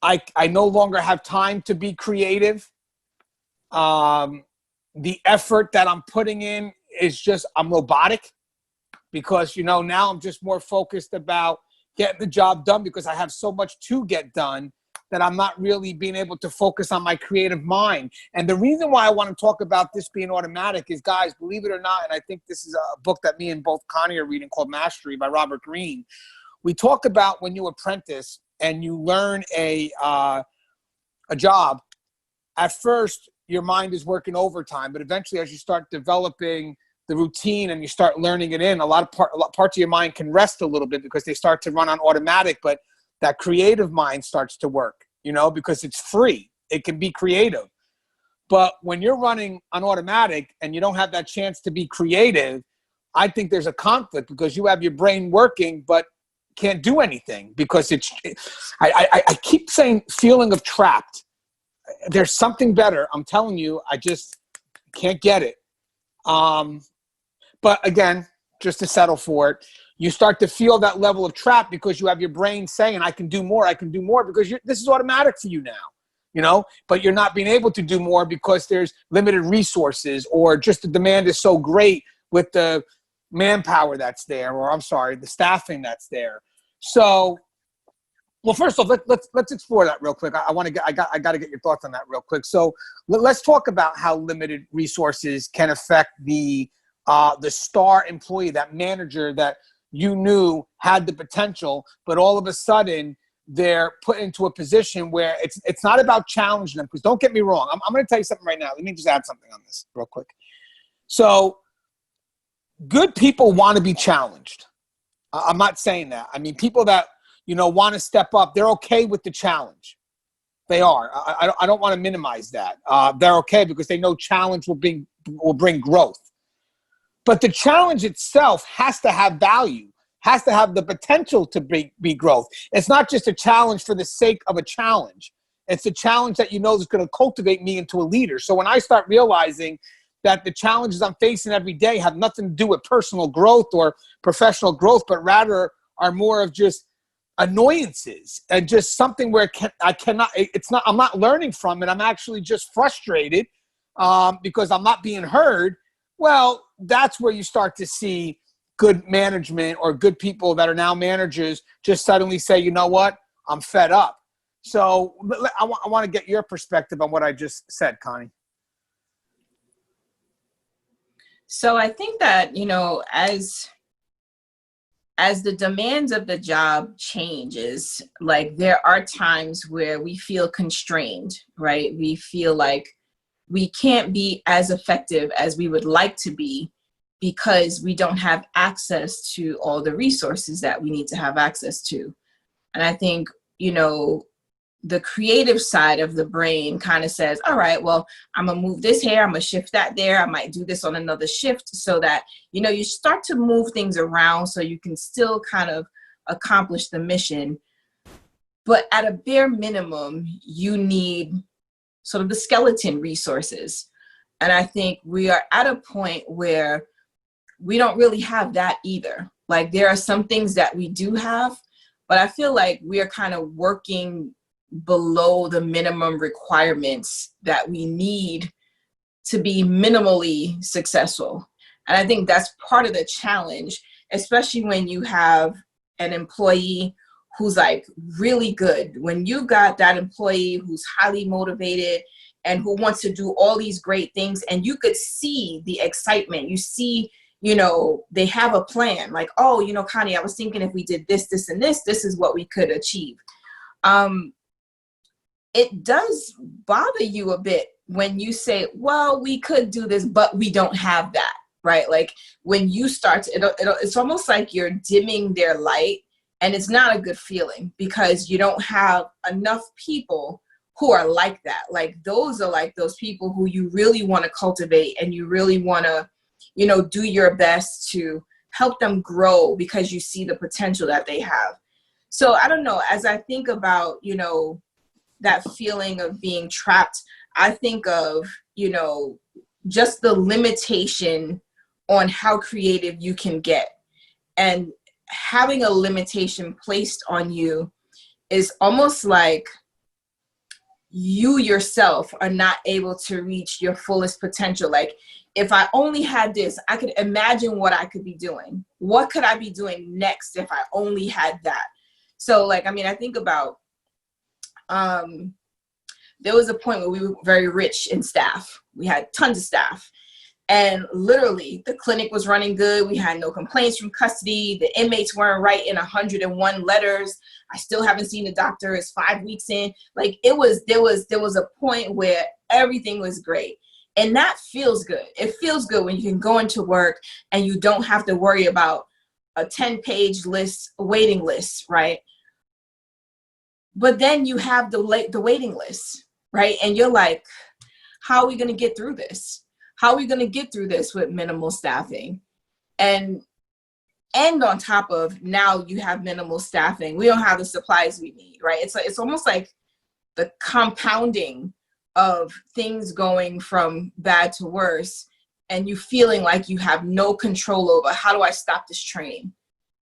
I no longer have time to be creative. The effort that I'm putting in is just, I'm robotic, because, you know, now I'm just more focused about getting the job done because I have so much to get done that I'm not really being able to focus on my creative mind. And the reason why I want to talk about this being automatic is, guys, believe it or not, and I think this is a book that me and both Connie are reading called Mastery by Robert Greene. We talk about when you apprentice and you learn a job, at first your mind is working overtime. But eventually, as you start developing the routine and you start learning it in, a lot of parts of your mind can rest a little bit because they start to run on automatic. But that creative mind starts to work, because it's free. It can be creative. But when you're running on automatic and you don't have that chance to be creative, I think there's a conflict because you have your brain working, but can't do anything because I keep saying feeling of trapped. There's something better. I'm telling you, I just can't get it. But again, just to settle for it, you start to feel that level of trap because you have your brain saying, I can do more because this is automatic for you now, but you're not being able to do more because there's limited resources or just the demand is so great with the manpower that's there, or the staffing that's there. So, well, first off, let's explore that real quick. I got to get your thoughts on that real quick. So let's talk about how limited resources can affect the star employee, that manager that you knew had the potential, but all of a sudden they're put into a position where it's not about challenging them. Because don't get me wrong, I'm going to tell you something right now. Let me just add something on this real quick. So good people want to be challenged. I'm not saying that. I mean, people that, want to step up, they're okay with the challenge. They are. I don't want to minimize that. They're okay because they know challenge will bring growth. But the challenge itself has to have value, has to have the potential to be growth. It's not just a challenge for the sake of a challenge. It's a challenge that is going to cultivate me into a leader. So when I start realizing that the challenges I'm facing every day have nothing to do with personal growth or professional growth, but rather are more of just annoyances and just something where I'm not learning from it. I'm actually just frustrated because I'm not being heard. Well, that's where you start to see good management or good people that are now managers just suddenly say, you know what, I'm fed up. So I want to get your perspective on what I just said, Connie. So I think that, as the demands of the job changes, like there are times where we feel constrained, right? We feel like we can't be as effective as we would like to be because we don't have access to all the resources that we need to have access to. And I think, the creative side of the brain kind of says, all right, well, I'm going to move this here. I'm going to shift that there. I might do this on another shift so that, you start to move things around so you can still kind of accomplish the mission. But at a bare minimum, you need sort of the skeleton resources. And I think we are at a point where we don't really have that either. Like there are some things that we do have, but I feel like we are kind of working below the minimum requirements that we need to be minimally successful. And I think that's part of the challenge, especially when you have an employee who's like really good. When you got that employee who's highly motivated and who wants to do all these great things, and you could see the excitement, you see, they have a plan like, oh, Connie, I was thinking if we did this, this, and this is what we could achieve. It does bother you a bit when you say, well, we could do this, but we don't have that, right? Like when you start to, it's almost like you're dimming their light, and it's not a good feeling because you don't have enough people who are like that. Like those are like those people who you really want to cultivate and you really want to, do your best to help them grow because you see the potential that they have. So I don't know, as I think about, that feeling of being trapped, I think of, just the limitation on how creative you can get. And having a limitation placed on you is almost like you yourself are not able to reach your fullest potential. Like if I only had this, I could imagine what I could be doing. What could I be doing next if I only had that? So like, I think about, there was a point where we were very rich in staff. We had tons of staff. And literally, the clinic was running good. We had no complaints from custody. The inmates weren't writing 101 letters. I still haven't seen the doctor. It's 5 weeks in. Like, there was a point where everything was great. And that feels good. It feels good when you can go into work and you don't have to worry about a 10-page list, waiting list, right? But then you have the waiting list, right? And you're like, how are we going to get through this? How are we going to get through this with minimal staffing? And on top of, now you have minimal staffing, we don't have the supplies we need, right? It's almost like the compounding of things going from bad to worse, and you feeling like you have no control over, how do I stop this train,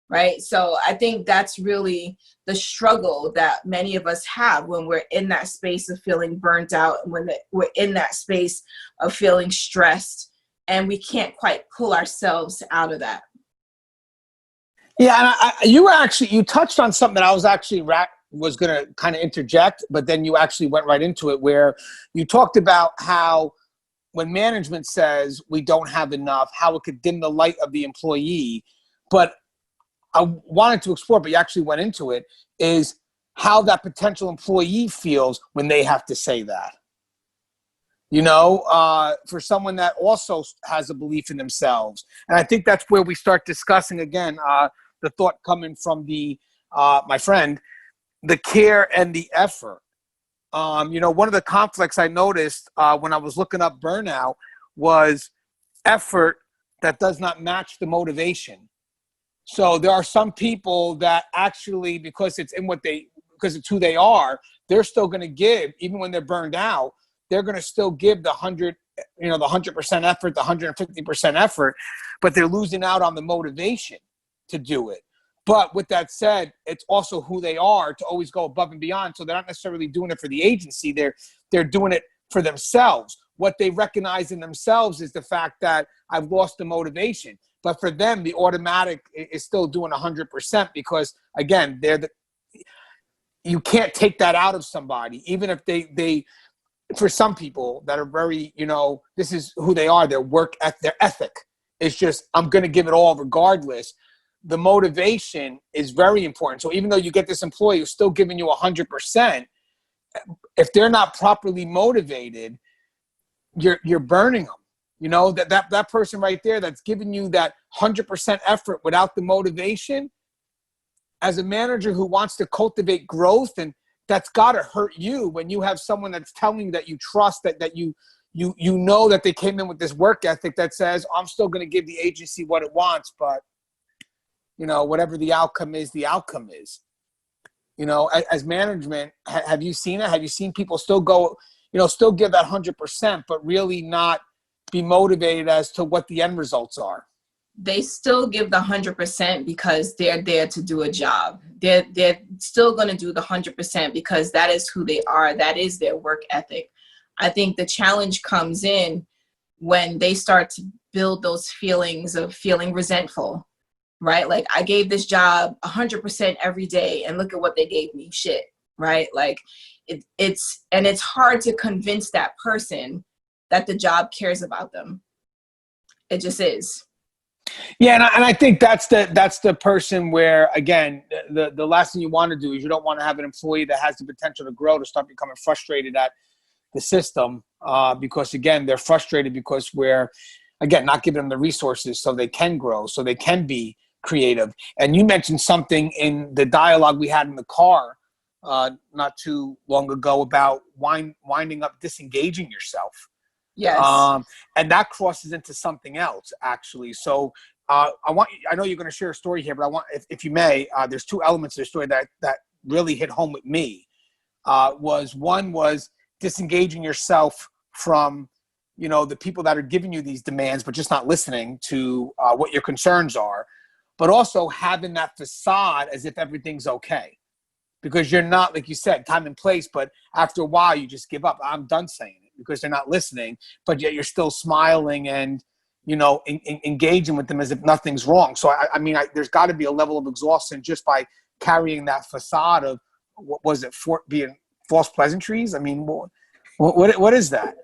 right? So I think that's really the struggle that many of us have when we're in that space of feeling burnt out, and when we're in that space of feeling stressed, and we can't quite pull ourselves out of that. Yeah, and you touched on something that I was actually was going to kind of interject, but then you actually went right into it, where you talked about how when management says we don't have enough, how it could dim the light of the employee. But I wanted to explore, but you actually went into it, is how that potential employee feels when they have to say that. You know, for someone that also has a belief in themselves. And I think that's where we start discussing, again, the thought coming from my friend, the care and the effort. You know, one of the conflicts I noticed when I was looking up burnout was effort that does not match the motivation. So there are some people that actually, because it's who they are, they're still going to give, even when they're burned out, they're going to still give the 100% effort, the 150% effort, but they're losing out on the motivation to do it. But with that said, it's also who they are to always go above and beyond. So they're not necessarily doing it for the agency. They're doing it for themselves. What they recognize in themselves is the fact that I've lost the motivation. But for them, the automatic is still doing 100%, because, again, you can't take that out of somebody, even if they for some people that are very, you know, this is who they are, their ethic is just, I'm going to give it all regardless. The motivation is very important. So even though you get this employee who's still giving you 100%, if they're not properly motivated, you're burning them. You know, that person right there that's giving you that 100% effort without the motivation, as a manager who wants to cultivate growth, and that's got to hurt you when you have someone that's telling you that you trust, that you know that they came in with this work ethic that says, I'm still going to give the agency what it wants, but, you know, whatever the outcome is, the outcome is. You know, as management, have you seen it? Have you seen people still go, you know, still give that 100%, but really not be motivated as to what the end results are? They still give the 100% because they're there to do a job. They're still going to do the 100% because that is who they are. That is their work ethic. I think the challenge comes in when they start to build those feelings of feeling resentful, right? Like, I gave this job 100% every day, and look at what they gave me, shit, right? Like, it's hard to convince that person that the job cares about them. It just is. Yeah, and I think that's the person where, again, the last thing you want to do is you don't want to have an employee that has the potential to grow, to start becoming frustrated at the system, because, again, they're frustrated because we're, again, not giving them the resources so they can grow, so they can be creative. And you mentioned something in the dialogue we had in the car not too long ago about winding up disengaging yourself. Yes. And that crosses into something else, actually. So I know you're going to share a story here, but I want, if you may, there's two elements of the story that really hit home with me. One was disengaging yourself from, you know, the people that are giving you these demands, but just not listening to what your concerns are, but also having that facade as if everything's okay. Because you're not, like you said, time and place, but after a while you just give up. I'm done saying it, because they're not listening, but yet you're still smiling and, you know, engaging with them as if nothing's wrong. So, I mean, there's got to be a level of exhaustion just by carrying that facade of, what was it, being false pleasantries? I mean, what is that?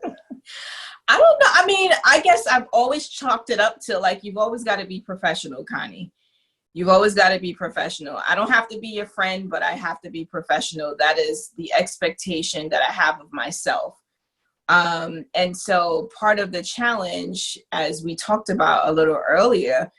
I don't know. I mean, I guess I've always chalked it up to like, you've always got to be professional, Connie. You've always got to be professional. I don't have to be your friend, but I have to be professional. That is the expectation that I have of myself. And so part of the challenge, as we talked about a little earlier,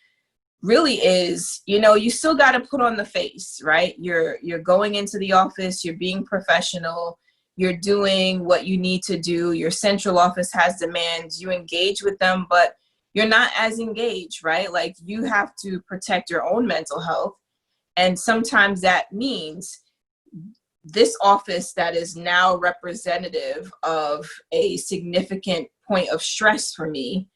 really is, you know, you still got to put on the face, right? You're going into the office, you're being professional, you're doing what you need to do. Your central office has demands, you engage with them, but you're not as engaged, right? Like, you have to protect your own mental health. And sometimes that means this office that is now representative of a significant point of stress for me,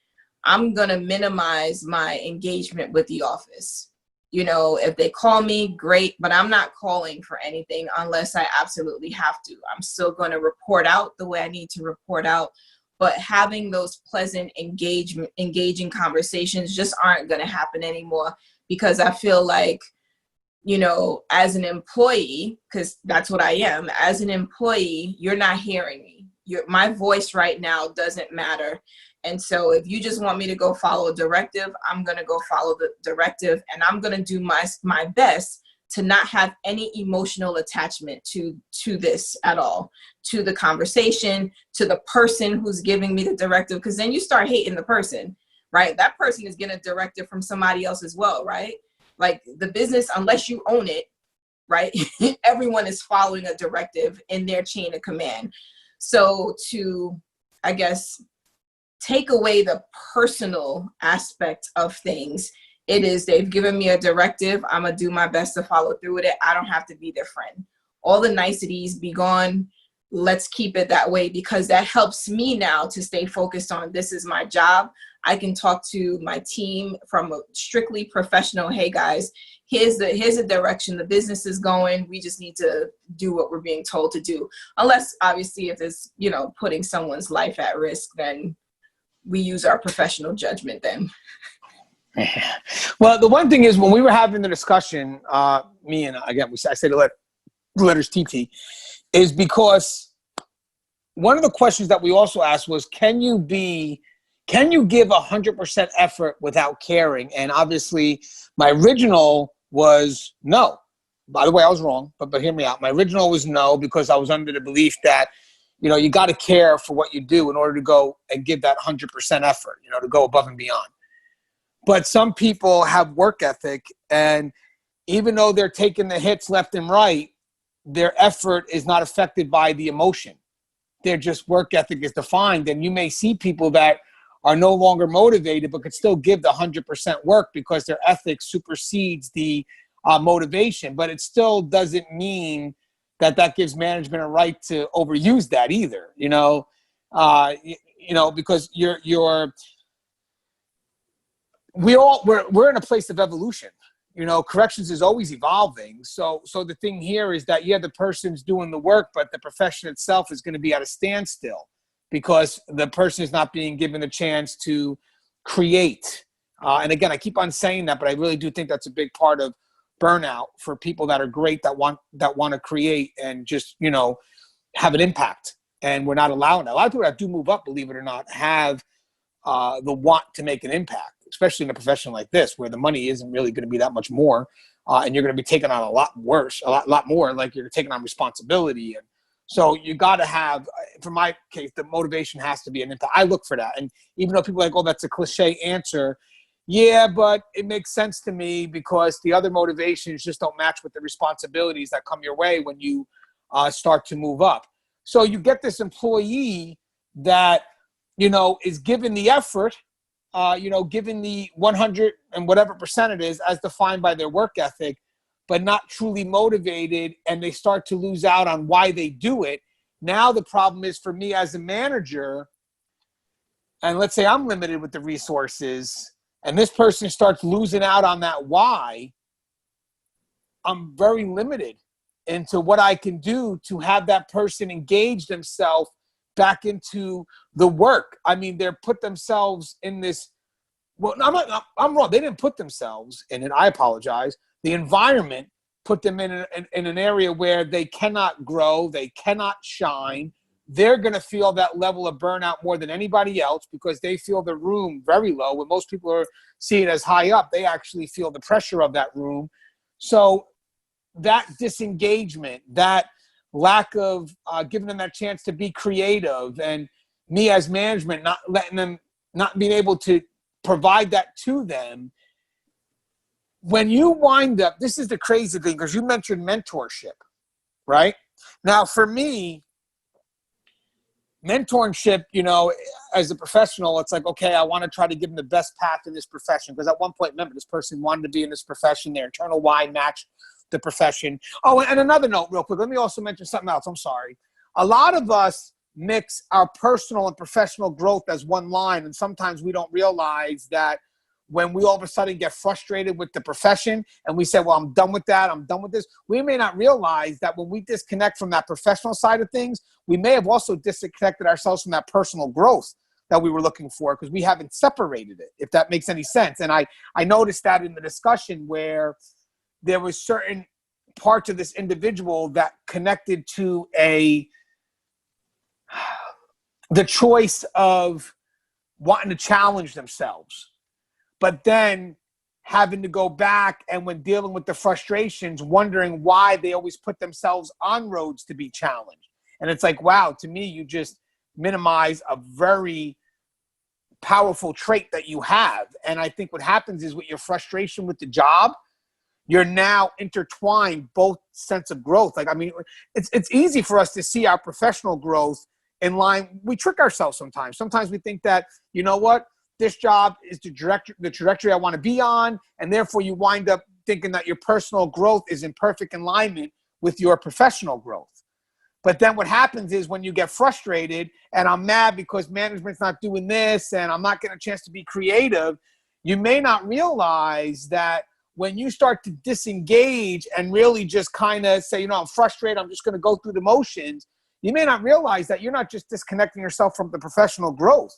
I'm going to minimize my engagement with the office. You know, if they call me, great, but I'm not calling for anything unless I absolutely have to. I'm still going to report out the way I need to report out, but having those pleasant engaging conversations just aren't going to happen anymore, because I feel like, you know, as an employee, because that's what I am, as an employee, you're not hearing me. My voice right now doesn't matter. And so if you just want me to go follow a directive, I'm going to go follow the directive, and I'm going to do my best to not have any emotional attachment to this at all, to the conversation, to the person who's giving me the directive, because then you start hating the person, right? That person is getting a directive from somebody else as well, right? Like, the business, unless you own it, right? Everyone is following a directive in their chain of command. So to, I guess, take away the personal aspect of things, it is, they've given me a directive, I'm gonna do my best to follow through with it. I don't have to be their friend. All the niceties be gone. Let's keep it that way, because that helps me now to stay focused on, this is my job. I can talk to my team from a strictly professional, hey guys, here's the direction the business is going. We just need to do what we're being told to do. Unless, obviously, if it's, you know, putting someone's life at risk, then we use our professional judgment then. Well, the one thing is, when we were having the discussion, me and, again, I say the letters TT, is because one of the questions that we also asked was, can you give 100% effort without caring? And obviously my original was no. By the way, I was wrong, but hear me out. My original was no, because I was under the belief that, you know, you got to care for what you do in order to go and give that 100% effort, you know, to go above and beyond. But some people have work ethic, and even though they're taking the hits left and right, their effort is not affected by the emotion. Their just work ethic is defined. And you may see people that are no longer motivated, but could still give the 100% work because their ethic supersedes the motivation. But it still doesn't mean that gives management a right to overuse that either, you know, because we're in a place of evolution. You know, corrections is always evolving. So the thing here is that, yeah, the person's doing the work, but the profession itself is going to be at a standstill because the person is not being given the chance to create. And again, I keep on saying that, but I really do think that's a big part of burnout for people that are great, that want to create and just, you know, have an impact. And we're not allowing that. A lot of people that do move up, believe it or not, have the want to make an impact, especially in a profession like this, where the money isn't really going to be that much more, and you're going to be taking on a lot more, like you're taking on responsibility. And so you got to have, for my case, the motivation has to be an impact. I look for that. And even though people are like, oh, that's a cliche answer, yeah, but it makes sense to me because the other motivations just don't match with the responsibilities that come your way when you start to move up. So you get this employee that, you know, is given the effort, given the 100 and whatever percent it is as defined by their work ethic, but not truly motivated, and they start to lose out on why they do it. Now the problem is for me as a manager, and let's say I'm limited with the resources, and this person starts losing out on that why, I'm very limited into what I can do to have that person engage themselves back into the work. I mean, they're put themselves in this, well, I'm wrong. They didn't put themselves in it. I apologize. The environment put them in an area where they cannot grow, they cannot shine, they're going to feel that level of burnout more than anybody else because they feel the room very low. When most people see it as high up, they actually feel the pressure of that room. So that disengagement, that lack of giving them that chance to be creative, and me as management not letting them, not being able to provide that to them. When you wind up, this is the crazy thing, because you mentioned mentorship, right? Now, for me, mentorship, you know, as a professional, it's like, okay, I want to try to give them the best path in this profession. Because at one point, remember, this person wanted to be in this profession. Their internal why matched the profession. Oh, and another note real quick. Let me also mention something else. I'm sorry. A lot of us mix our personal and professional growth as one line. And sometimes we don't realize that when we all of a sudden get frustrated with the profession and we say, well, I'm done with that, I'm done with this, we may not realize that when we disconnect from that professional side of things, we may have also disconnected ourselves from that personal growth that we were looking for, because we haven't separated it, if that makes any sense. And I noticed that in the discussion where there was certain parts of this individual that connected to the choice of wanting to challenge themselves, but then having to go back, and when dealing with the frustrations, wondering why they always put themselves on roads to be challenged. And it's like, wow, to me, you just minimize a very powerful trait that you have. And I think what happens is, with your frustration with the job, you're now intertwined both sense of growth. Like, I mean, it's easy for us to see our professional growth in line. We trick ourselves sometimes. Sometimes we think that, you know what, this job is the trajectory I want to be on, and therefore you wind up thinking that your personal growth is in perfect alignment with your professional growth. But then what happens is, when you get frustrated and I'm mad because management's not doing this and I'm not getting a chance to be creative, you may not realize that when you start to disengage and really just kind of say, you know, I'm frustrated, I'm just going to go through the motions, you may not realize that you're not just disconnecting yourself from the professional growth.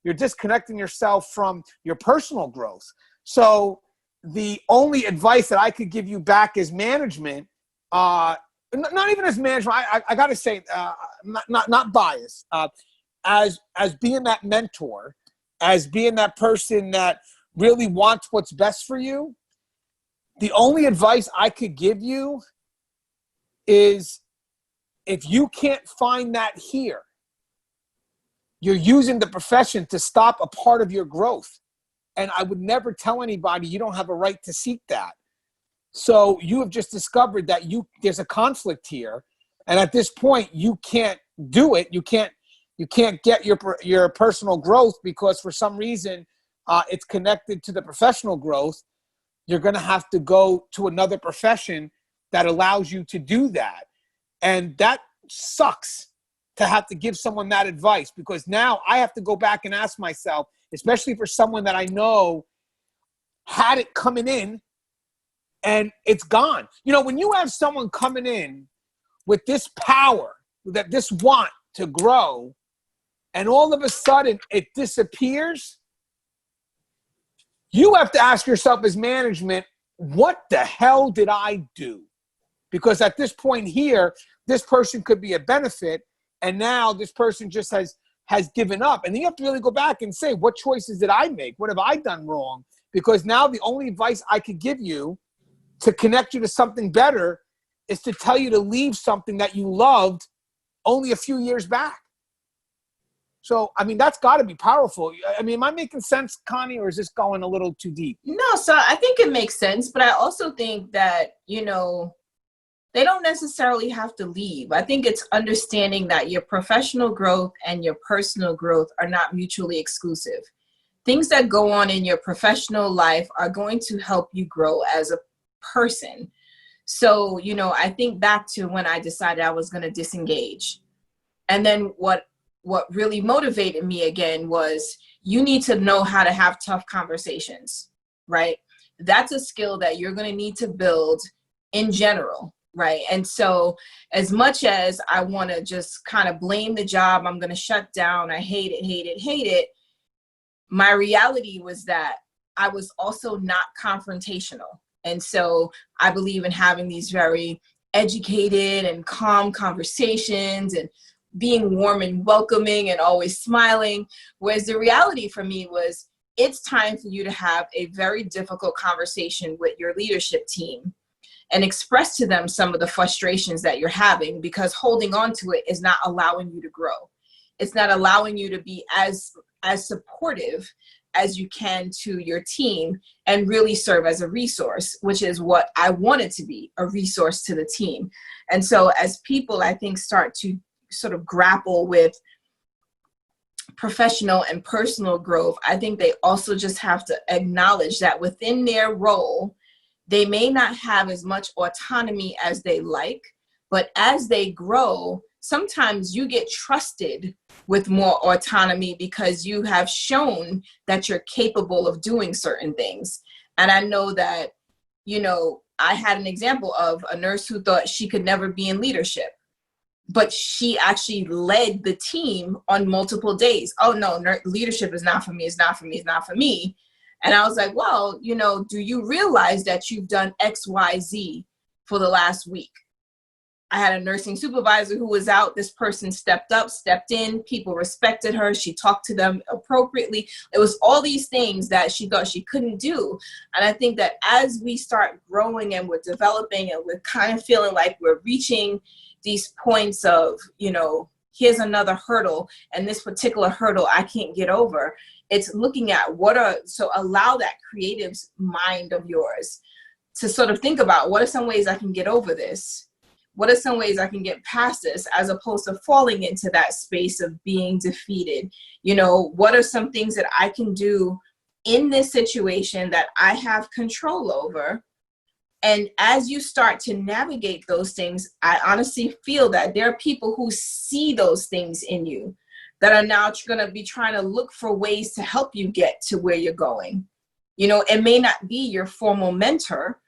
You're disconnecting yourself from your personal growth. So the only advice that I could give you back as management, not even as management, I got to say, not biased, as being that mentor, as being that person that really wants what's best for you, the only advice I could give you is, if you can't find that here, you're using the profession to stop a part of your growth. And I would never tell anybody you don't have a right to seek that. So you have just discovered that there's a conflict here. And at this point, you can't do it. You can't get your personal growth because for some reason it's connected to the professional growth. You're going to have to go to another profession that allows you to do that. And that sucks to have to give someone that advice, because now I have to go back and ask myself, especially for someone that I know had it coming in and it's gone. You know, when you have someone coming in with this power, that this want to grow, and all of a sudden it disappears, you have to ask yourself as management, what the hell did I do? Because at this point here, this person could be a benefit, and now this person just has given up. And then you have to really go back and say, what choices did I make? What have I done wrong? Because now the only advice I could give you to connect you to something better is to tell you to leave something that you loved only a few years back. So, I mean, that's got to be powerful. I mean, am I making sense, Connie, or is this going a little too deep? No, so I think it makes sense, but I also think that, you know, they don't necessarily have to leave. I think it's understanding that your professional growth and your personal growth are not mutually exclusive. Things that go on in your professional life are going to help you grow as a person. So, you know, I think back to when I decided I was going to disengage. And then what really motivated me again was, you need to know how to have tough conversations, right? That's a skill that you're going to need to build in general, right? And so as much as I want to just kind of blame the job, I'm going to shut down, I hate it, my reality was that I was also not confrontational. And so I believe in having these very educated and calm conversations and being warm and welcoming and always smiling. Whereas the reality for me was, it's time for you to have a very difficult conversation with your leadership team and express to them some of the frustrations that you're having, because holding on to it is not allowing you to grow. It's not allowing you to be as supportive as you can to your team and really serve as a resource, which is what I wanted to be, a resource to the team. And so as people, I think, start to sort of grapple with professional and personal growth, I think they also just have to acknowledge that within their role, they may not have as much autonomy as they like, but as they grow, sometimes you get trusted with more autonomy because you have shown that you're capable of doing certain things. And I know that, you know, I had an example of a nurse who thought she could never be in leadership, but she actually led the team on multiple days. Oh no, leadership is not for me, it's not for me, it's not for me. And I was like, well, you know, do you realize that you've done X, Y, Z for the last week? I had a nursing supervisor who was out. This person stepped up, stepped in. People respected her. She talked to them appropriately. It was all these things that she thought she couldn't do. And I think that as we start growing and we're developing and we're kind of feeling like we're reaching these points of, you know, here's another hurdle, and this particular hurdle I can't get over. It's looking at so allow that creative mind of yours to sort of think about, what are some ways I can get over this? What are some ways I can get past this, as opposed to falling into that space of being defeated? You know, what are some things that I can do in this situation that I have control over? And as you start to navigate those things, I honestly feel that there are people who see those things in you that are now going to be trying to look for ways to help you get to where you're going. You know, it may not be your formal mentor,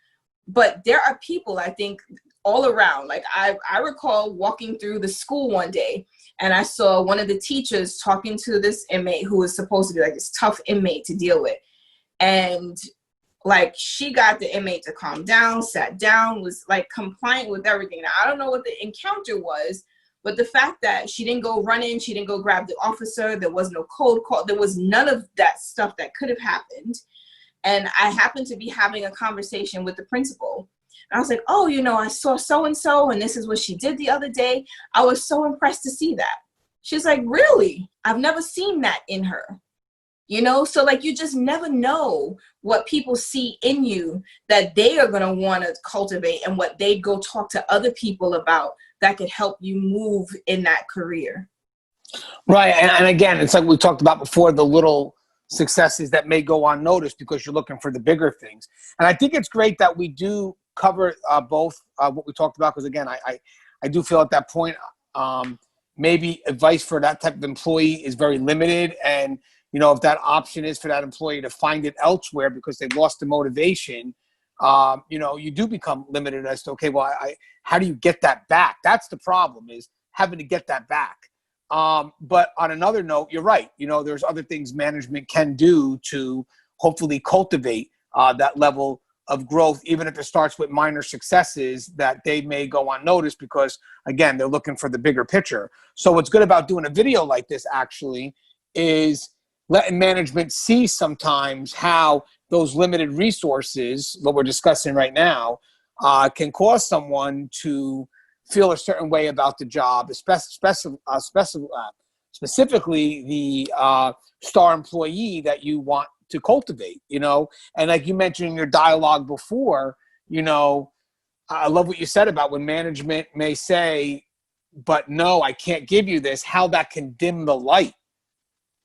but there are people, I think, all around. Like I recall walking through the school one day, and I saw one of the teachers talking to this inmate who was supposed to be like this tough inmate to deal with. And like, she got the inmate to calm down, sat down, was like compliant with everything. Now, I don't know what the encounter was, but the fact that she didn't go run in, she didn't go grab the officer, there was no cold call, there was none of that stuff that could have happened. And I happened to be having a conversation with the principal. And I was like, oh, you know, I saw so-and-so, and this is what she did the other day. I was so impressed to see that. She's like, really? I've never seen that in her. You know, so like, you just never know what people see in you that they are going to want to cultivate, and what they go talk to other people about that could help you move in that career. Right. And again, it's like we talked about before, the little successes that may go unnoticed because you're looking for the bigger things. And I think it's great that we do cover both what we talked about, because again, I do feel at that point, maybe advice for that type of employee is very limited. And, you know, if that option is for that employee to find it elsewhere because they've lost the motivation, you know, you do become limited as to, okay, well, how do you get that back? That's the problem, is having to get that back. But on another note, you're right. You know, there's other things management can do to hopefully cultivate that level of growth, even if it starts with minor successes that they may go unnoticed because, again, they're looking for the bigger picture. So what's good about doing a video like this actually is letting management see sometimes how those limited resources, what we're discussing right now, can cause someone to feel a certain way about the job, specifically the star employee that you want to cultivate, you know. And like you mentioned in your dialogue before, you know, I love what you said about when management may say, but no, I can't give you this, how that can dim the light.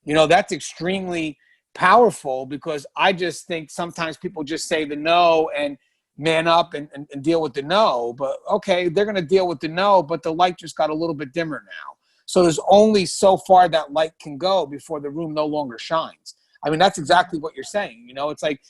You know, that's extremely powerful, because I just think sometimes people just say the no and man up and deal with the no. But okay, they're going to deal with the no, but the light just got a little bit dimmer now. So there's only so far that light can go before the room no longer shines. I mean, that's exactly what you're saying. You know, it's like,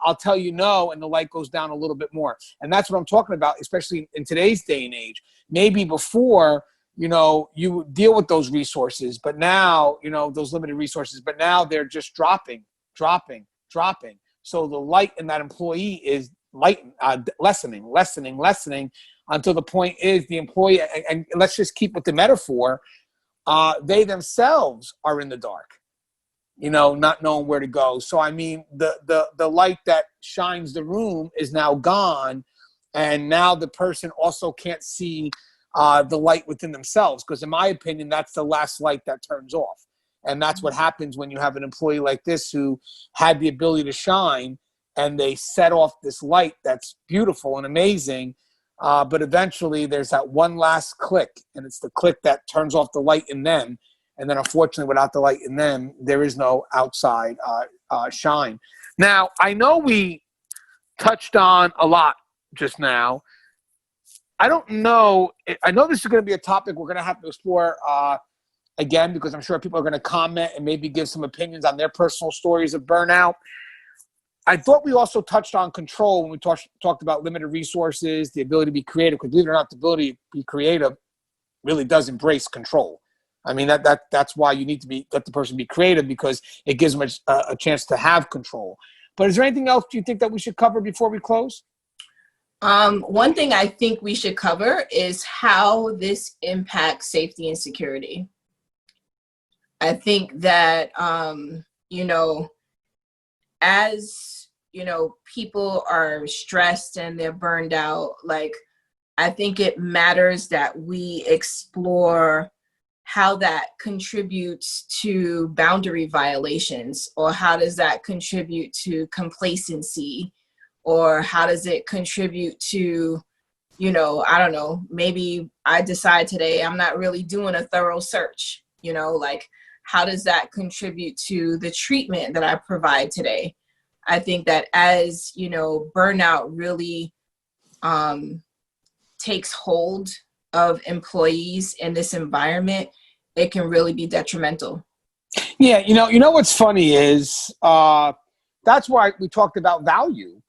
I'll tell you no, and the light goes down a little bit more. And that's what I'm talking about, especially in today's day and age. Maybe before, you know, you deal with those resources, but now, you know, those limited resources, but now they're just dropping. So the light in that employee is lessening until the point is the employee, and let's just keep with the metaphor, they themselves are in the dark, not knowing where to go. So, I mean, the light that shines the room is now gone. And now the person also can't see the light within themselves. Because in my opinion, that's the last light that turns off. And that's what happens when you have an employee like this who had the ability to shine, and they set off this light that's beautiful and amazing. But eventually there's that one last click, and it's the click that turns off the light in them. And then unfortunately, without the light in them, there is no outside shine. Now, I know we touched on a lot just now. I don't know. I know this is going to be a topic we're going to have to explore again, because I'm sure people are going to comment and maybe give some opinions on their personal stories of burnout. I thought we also touched on control when we talked about limited resources, the ability to be creative. Because believe it or not, the ability to be creative really does embrace control. I mean, that's why you need to let the person be creative, because it gives them a chance to have control. But is there anything else you think that we should cover before we close? One thing I think we should cover is how this impacts safety and security. I think that, as, people are stressed and they're burned out, I think it matters that we explore how that contributes to boundary violations, or how does that contribute to complacency, or how does it contribute to, I don't know, maybe I decide today I'm not really doing a thorough search, how does that contribute to the treatment that I provide today? I think that as, burnout really takes hold of employees in this environment, it can really be detrimental. Yeah, what's funny is that's why we talked about value.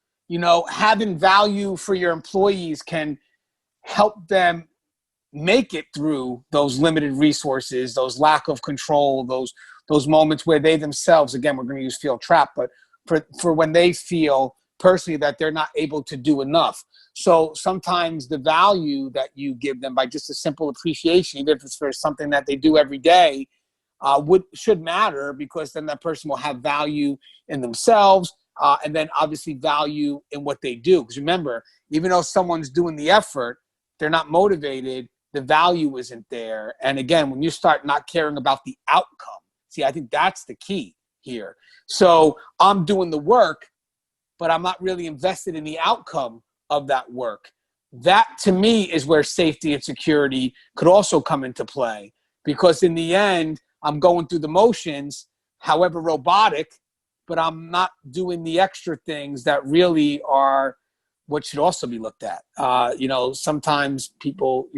Having value for your employees can help them make it through those limited resources, those lack of control, those moments where they themselves, again, we're going to use feel trapped, but for when they feel personally that they're not able to do enough. So sometimes the value that you give them by just a simple appreciation, even if it's for something that they do every day, should matter, because then that person will have value in themselves, and then obviously value in what they do. Because remember, even though someone's doing the effort, they're not motivated, the value isn't there. And again, when you start not caring about the outcome, see, I think that's the key here. So I'm doing the work, but I'm not really invested in the outcome of that work. That, to me, is where safety and security could also come into play. Because in the end, I'm going through the motions, however robotic, but I'm not doing the extra things that really are what should also be looked at. Sometimes people,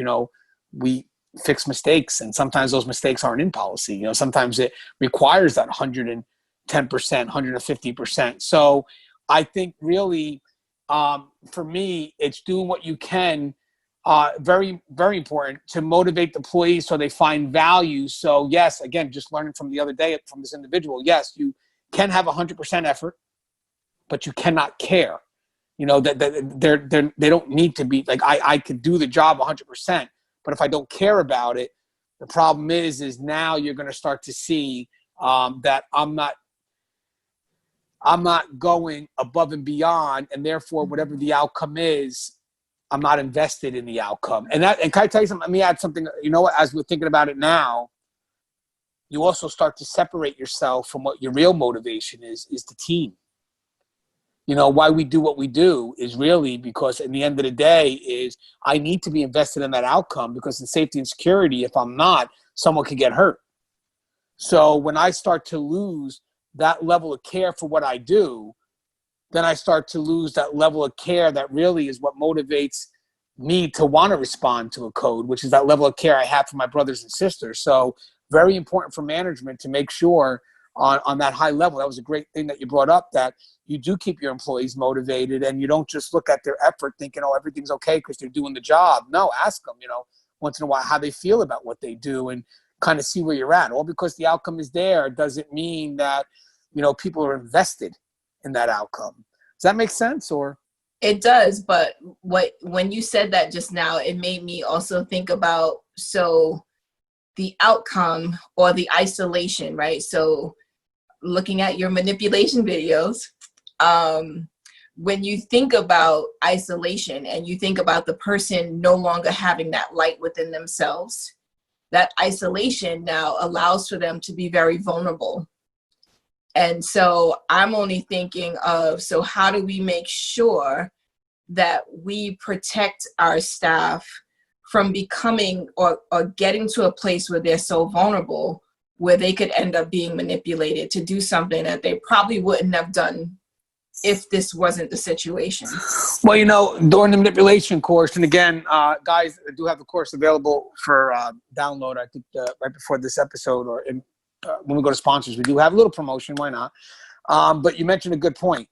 we fix mistakes, and sometimes those mistakes aren't in policy. Sometimes it requires that 110%, 150%. So I think really, for me, it's doing what you can, very, very important, to motivate the employees so they find value. So yes, again, just learning from the other day from this individual, yes, you can have 100% effort, but you cannot care. That they don't need to be like, I could do the job 100%, but if I don't care about it, the problem is now you're going to start to see that I'm not going above and beyond, and therefore whatever the outcome is, I'm not invested in the outcome. And can I tell you something? Let me add something. As we're thinking about it now, you also start to separate yourself from what your real motivation is the team. Why we do what we do is really because at the end of the day is I need to be invested in that outcome, because in safety and security, if I'm not, someone could get hurt. So when I start to lose that level of care for what I do, then I start to lose that level of care that really is what motivates me to want to respond to a code, which is that level of care I have for my brothers and sisters. So very important for management to make sure on that high level. That was a great thing that you brought up, that you do keep your employees motivated, and you don't just look at their effort thinking, oh, everything's okay because they're doing the job. No, ask them, once in a while how they feel about what they do, and kind of see where you're at. All because the outcome is there doesn't mean that, people are invested in that outcome. Does that make sense? Or It does, but when you said that just now, it made me also think about, so the outcome or the isolation, right? So looking at your manipulation videos, when you think about isolation and you think about the person no longer having that light within themselves, that isolation now allows for them to be very vulnerable. And so I'm only thinking of, so how do we make sure that we protect our staff from becoming or getting to a place where they're so vulnerable, where they could end up being manipulated to do something that they probably wouldn't have done if this wasn't the situation? Well, you know, during the manipulation course, and again, guys, I do have the course available for download, I think right before this episode, or when we go to sponsors, we do have a little promotion, why not? But you mentioned a good point.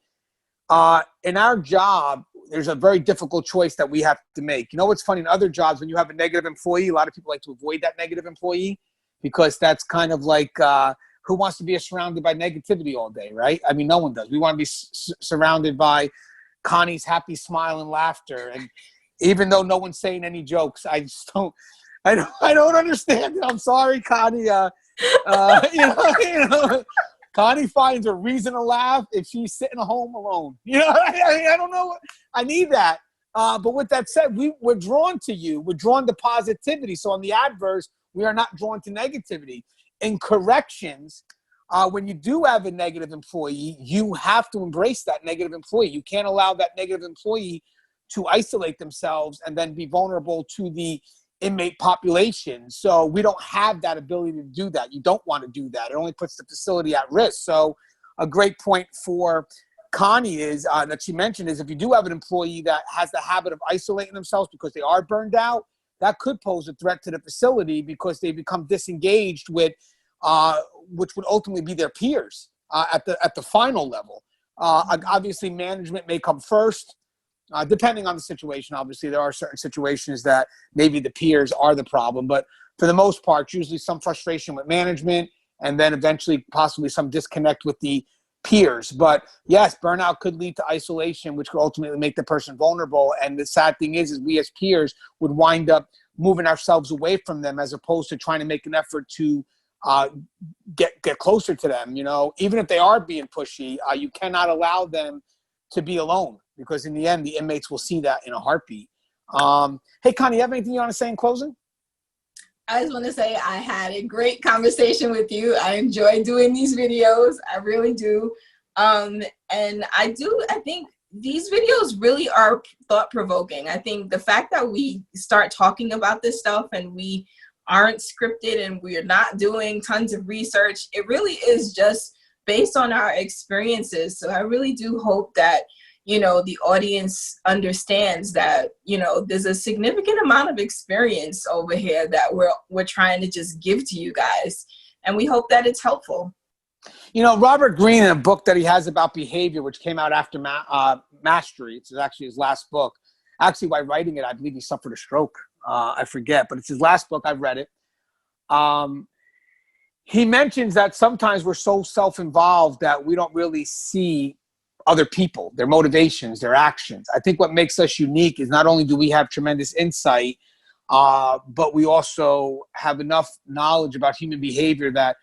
In our job, there's a very difficult choice that we have to make. You know what's funny? In other jobs, when you have a negative employee, a lot of people like to avoid that negative employee because that's kind of like, who wants to be surrounded by negativity all day, right? I mean, no one does. We want to be surrounded by Connie's happy smile and laughter. And even though no one's saying any jokes, I don't understand it. I'm sorry, Connie. Connie finds a reason to laugh if she's sitting home alone. I don't know. I need that. But with that said, we're drawn to you. We're drawn to positivity. So on the adverse, we are not drawn to negativity. In corrections, when you do have a negative employee, you have to embrace that negative employee. You can't allow that negative employee to isolate themselves and then be vulnerable to the inmate population. So we don't have that ability to do that. You don't want to do that. It only puts the facility at risk. So a great point for Connie is that she mentioned is if you do have an employee that has the habit of isolating themselves because they are burned out, that could pose a threat to the facility because they become disengaged with which would ultimately be their peers at the final level. Obviously, management may come first. Depending on the situation, obviously, there are certain situations that maybe the peers are the problem. But for the most part, usually some frustration with management and then eventually possibly some disconnect with the peers. But yes, burnout could lead to isolation, which could ultimately make the person vulnerable. And the sad thing is we as peers would wind up moving ourselves away from them as opposed to trying to make an effort to get closer to them. Even if they are being pushy, you cannot allow them to be alone. Because in the end, the inmates will see that in a heartbeat. Hey, Connie, you have anything you want to say in closing? I just want to say I had a great conversation with you. I enjoy doing these videos. I really do. And I think these videos really are thought-provoking. I think the fact that we start talking about this stuff and we aren't scripted and we're not doing tons of research, it really is just based on our experiences. So I really do hope that the audience understands that, there's a significant amount of experience over here that we're trying to just give to you guys. And we hope that it's helpful. Robert Greene, in a book that he has about behavior, which came out after Mastery, it's actually his last book. Actually, while writing it, I believe he suffered a stroke. I forget, but it's his last book. I've read it. He mentions that sometimes we're so self-involved that we don't really see other people, their motivations, their actions. I think what makes us unique is not only do we have tremendous insight, but we also have enough knowledge about human behavior that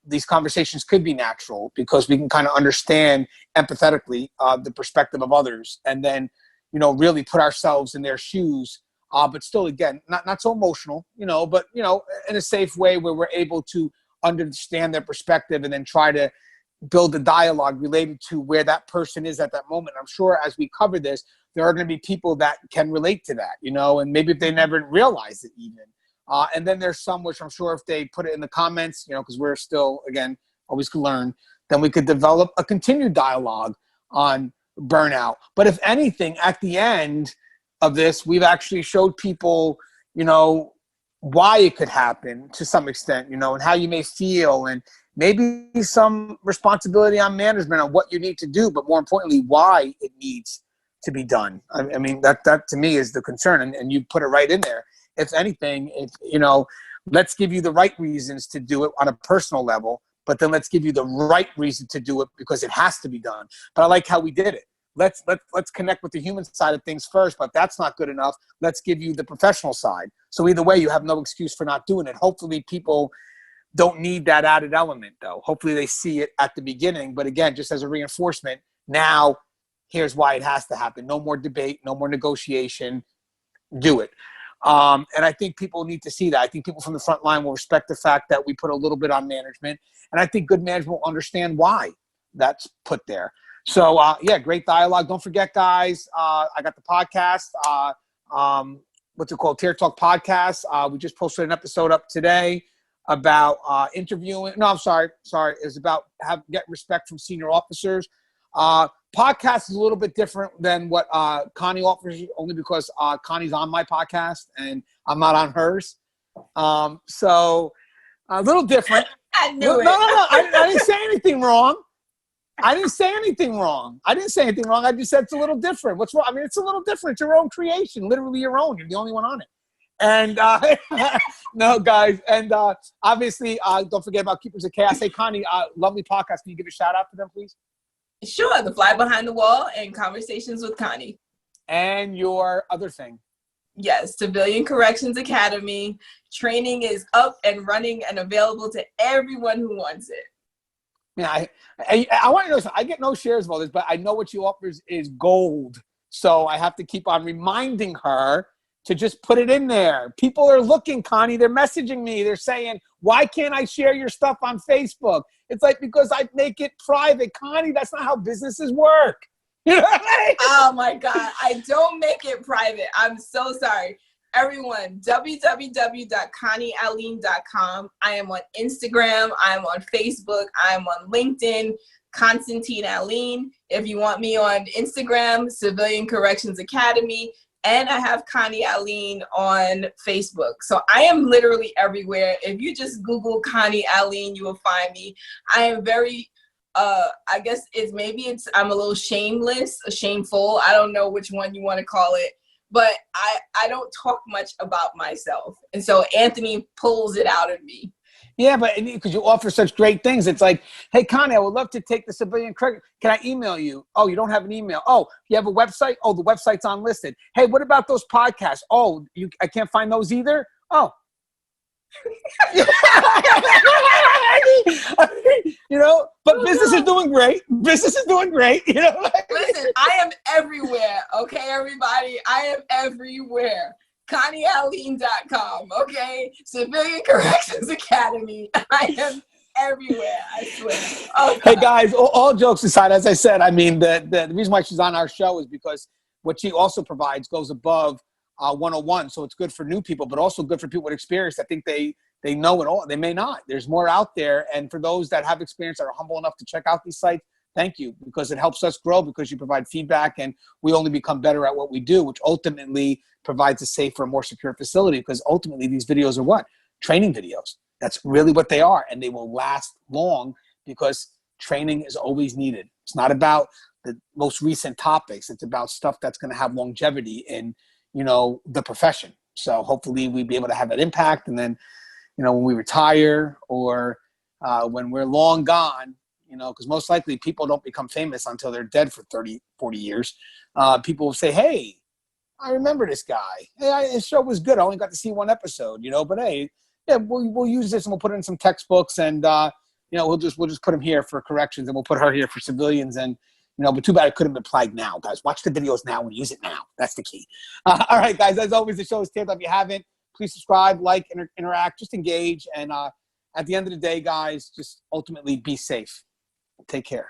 these conversations could be natural because we can kind of understand empathetically the perspective of others and then, really put ourselves in their shoes. But still, again, not so emotional, but, in a safe way where we're able to understand their perspective and then try to build a dialogue related to where that person is at that moment. I'm sure as we cover this, there are going to be people that can relate to that, and maybe if they never realize it even. And then there's some which I'm sure if they put it in the comments, because we're still, again, always can learn, then we could develop a continued dialogue on burnout. But if anything, at the end of this, we've actually showed people, why it could happen to some extent, and how you may feel and maybe some responsibility on management on what you need to do, but more importantly, why it needs to be done. I mean, that to me is the concern. And you put it right in there. If anything, let's give you the right reasons to do it on a personal level, but then let's give you the right reason to do it because it has to be done. But I like how we did it. let's connect with the human side of things first. But if that's not good enough, let's give you the professional side. So either way, you have no excuse for not doing it. Hopefully people don't need that added element, though. Hopefully they see it at the beginning. But again, just as a reinforcement, now here's why it has to happen. No more debate, no more negotiation. Do it. And I think people need to see that. I think people from the front line will respect the fact that we put a little bit on management. And I think good management will understand why that's put there. So, yeah, great dialogue. Don't forget, guys, I got the podcast. What's it called? Tear Talk Podcast. We just posted an episode up today about interviewing. No, I'm sorry. It's about get respect from senior officers. Podcast is a little bit different than what Connie offers, only because Connie's on my podcast and I'm not on hers. So a little different. I knew it. No. I didn't say anything wrong. I just said it's a little different. What's wrong? I mean, it's a little different. It's your own creation, literally your own. You're the only one on it. And no, guys. And obviously, don't forget about Keepers of Chaos. Hey, Connie, lovely podcast. Can you give a shout out to them, please? Sure. The Fly Behind the Wall and Conversations with Connie. And your other thing. Yes, Civilian Corrections Academy. Training is up and running and available to everyone who wants it. Yeah, I want to know something. I get no shares of all this, but I know what she offers is gold. So I have to keep on reminding her to just put it in there. People are looking, Connie. They're messaging me. They're saying, why can't I share your stuff on Facebook? It's like, because I make it private. Connie, that's not how businesses work. You know what I mean? Oh, my God. I don't make it private. I'm so sorry. Everyone, www.conniealleyne.com. I am on Instagram. I'm on Facebook. I'm on LinkedIn, Constantine Alleyne. If you want me on Instagram, Civilian Corrections Academy. And I have Connie Alleyne on Facebook. So I am literally everywhere. If you just Google Connie Alleyne, you will find me. I am very, I guess I'm a little shameful. I don't know which one you want to call it. But I don't talk much about myself. And so Anthony pulls it out of me. Yeah, but because you offer such great things, it's like, hey, Connie, I would love to take the civilian credit. Can I email you? Oh, you don't have an email. Oh, you have a website? Oh, the website's unlisted. Hey, what about those podcasts? Oh, I can't find those either? Oh. You know, but business is doing great. You know? Listen, I am everywhere. Okay, everybody. I am everywhere. ConnieAlleyne.com. Okay, Civilian Corrections Academy. I am everywhere. I swear. Oh, hey guys, all jokes aside, as I said, I mean the reason why she's on our show is because what she also provides goes above 101. So it's good for new people, but also good for people with experience. I think they know it all. They may not. There's more out there. And for those that have experience that are humble enough to check out these sites, thank you, because it helps us grow, because you provide feedback and we only become better at what we do, which ultimately provides a safer, more secure facility, because ultimately these videos are what? Training videos. That's really what they are. And they will last long because training is always needed. It's not about the most recent topics. It's about stuff that's going to have longevity in, you know, the profession. So hopefully we'll be able to have that impact. And then, you know, when we retire or when we're long gone, you know, because most likely people don't become famous until they're dead for 30, 40 years. People will say, hey, I remember this guy. Hey, his show was good. I only got to see one episode, you know, but hey, yeah, we'll use this and we'll put it in some textbooks and, you know, we'll just put him here for corrections and we'll put her here for civilians. And, you know, but too bad it couldn't be applied now, guys. Watch the videos now and use it now. That's the key. All right, guys, as always, the show is taped. If you haven't, please subscribe, like, interact, just engage. And at the end of the day, guys, just ultimately be safe. Take care.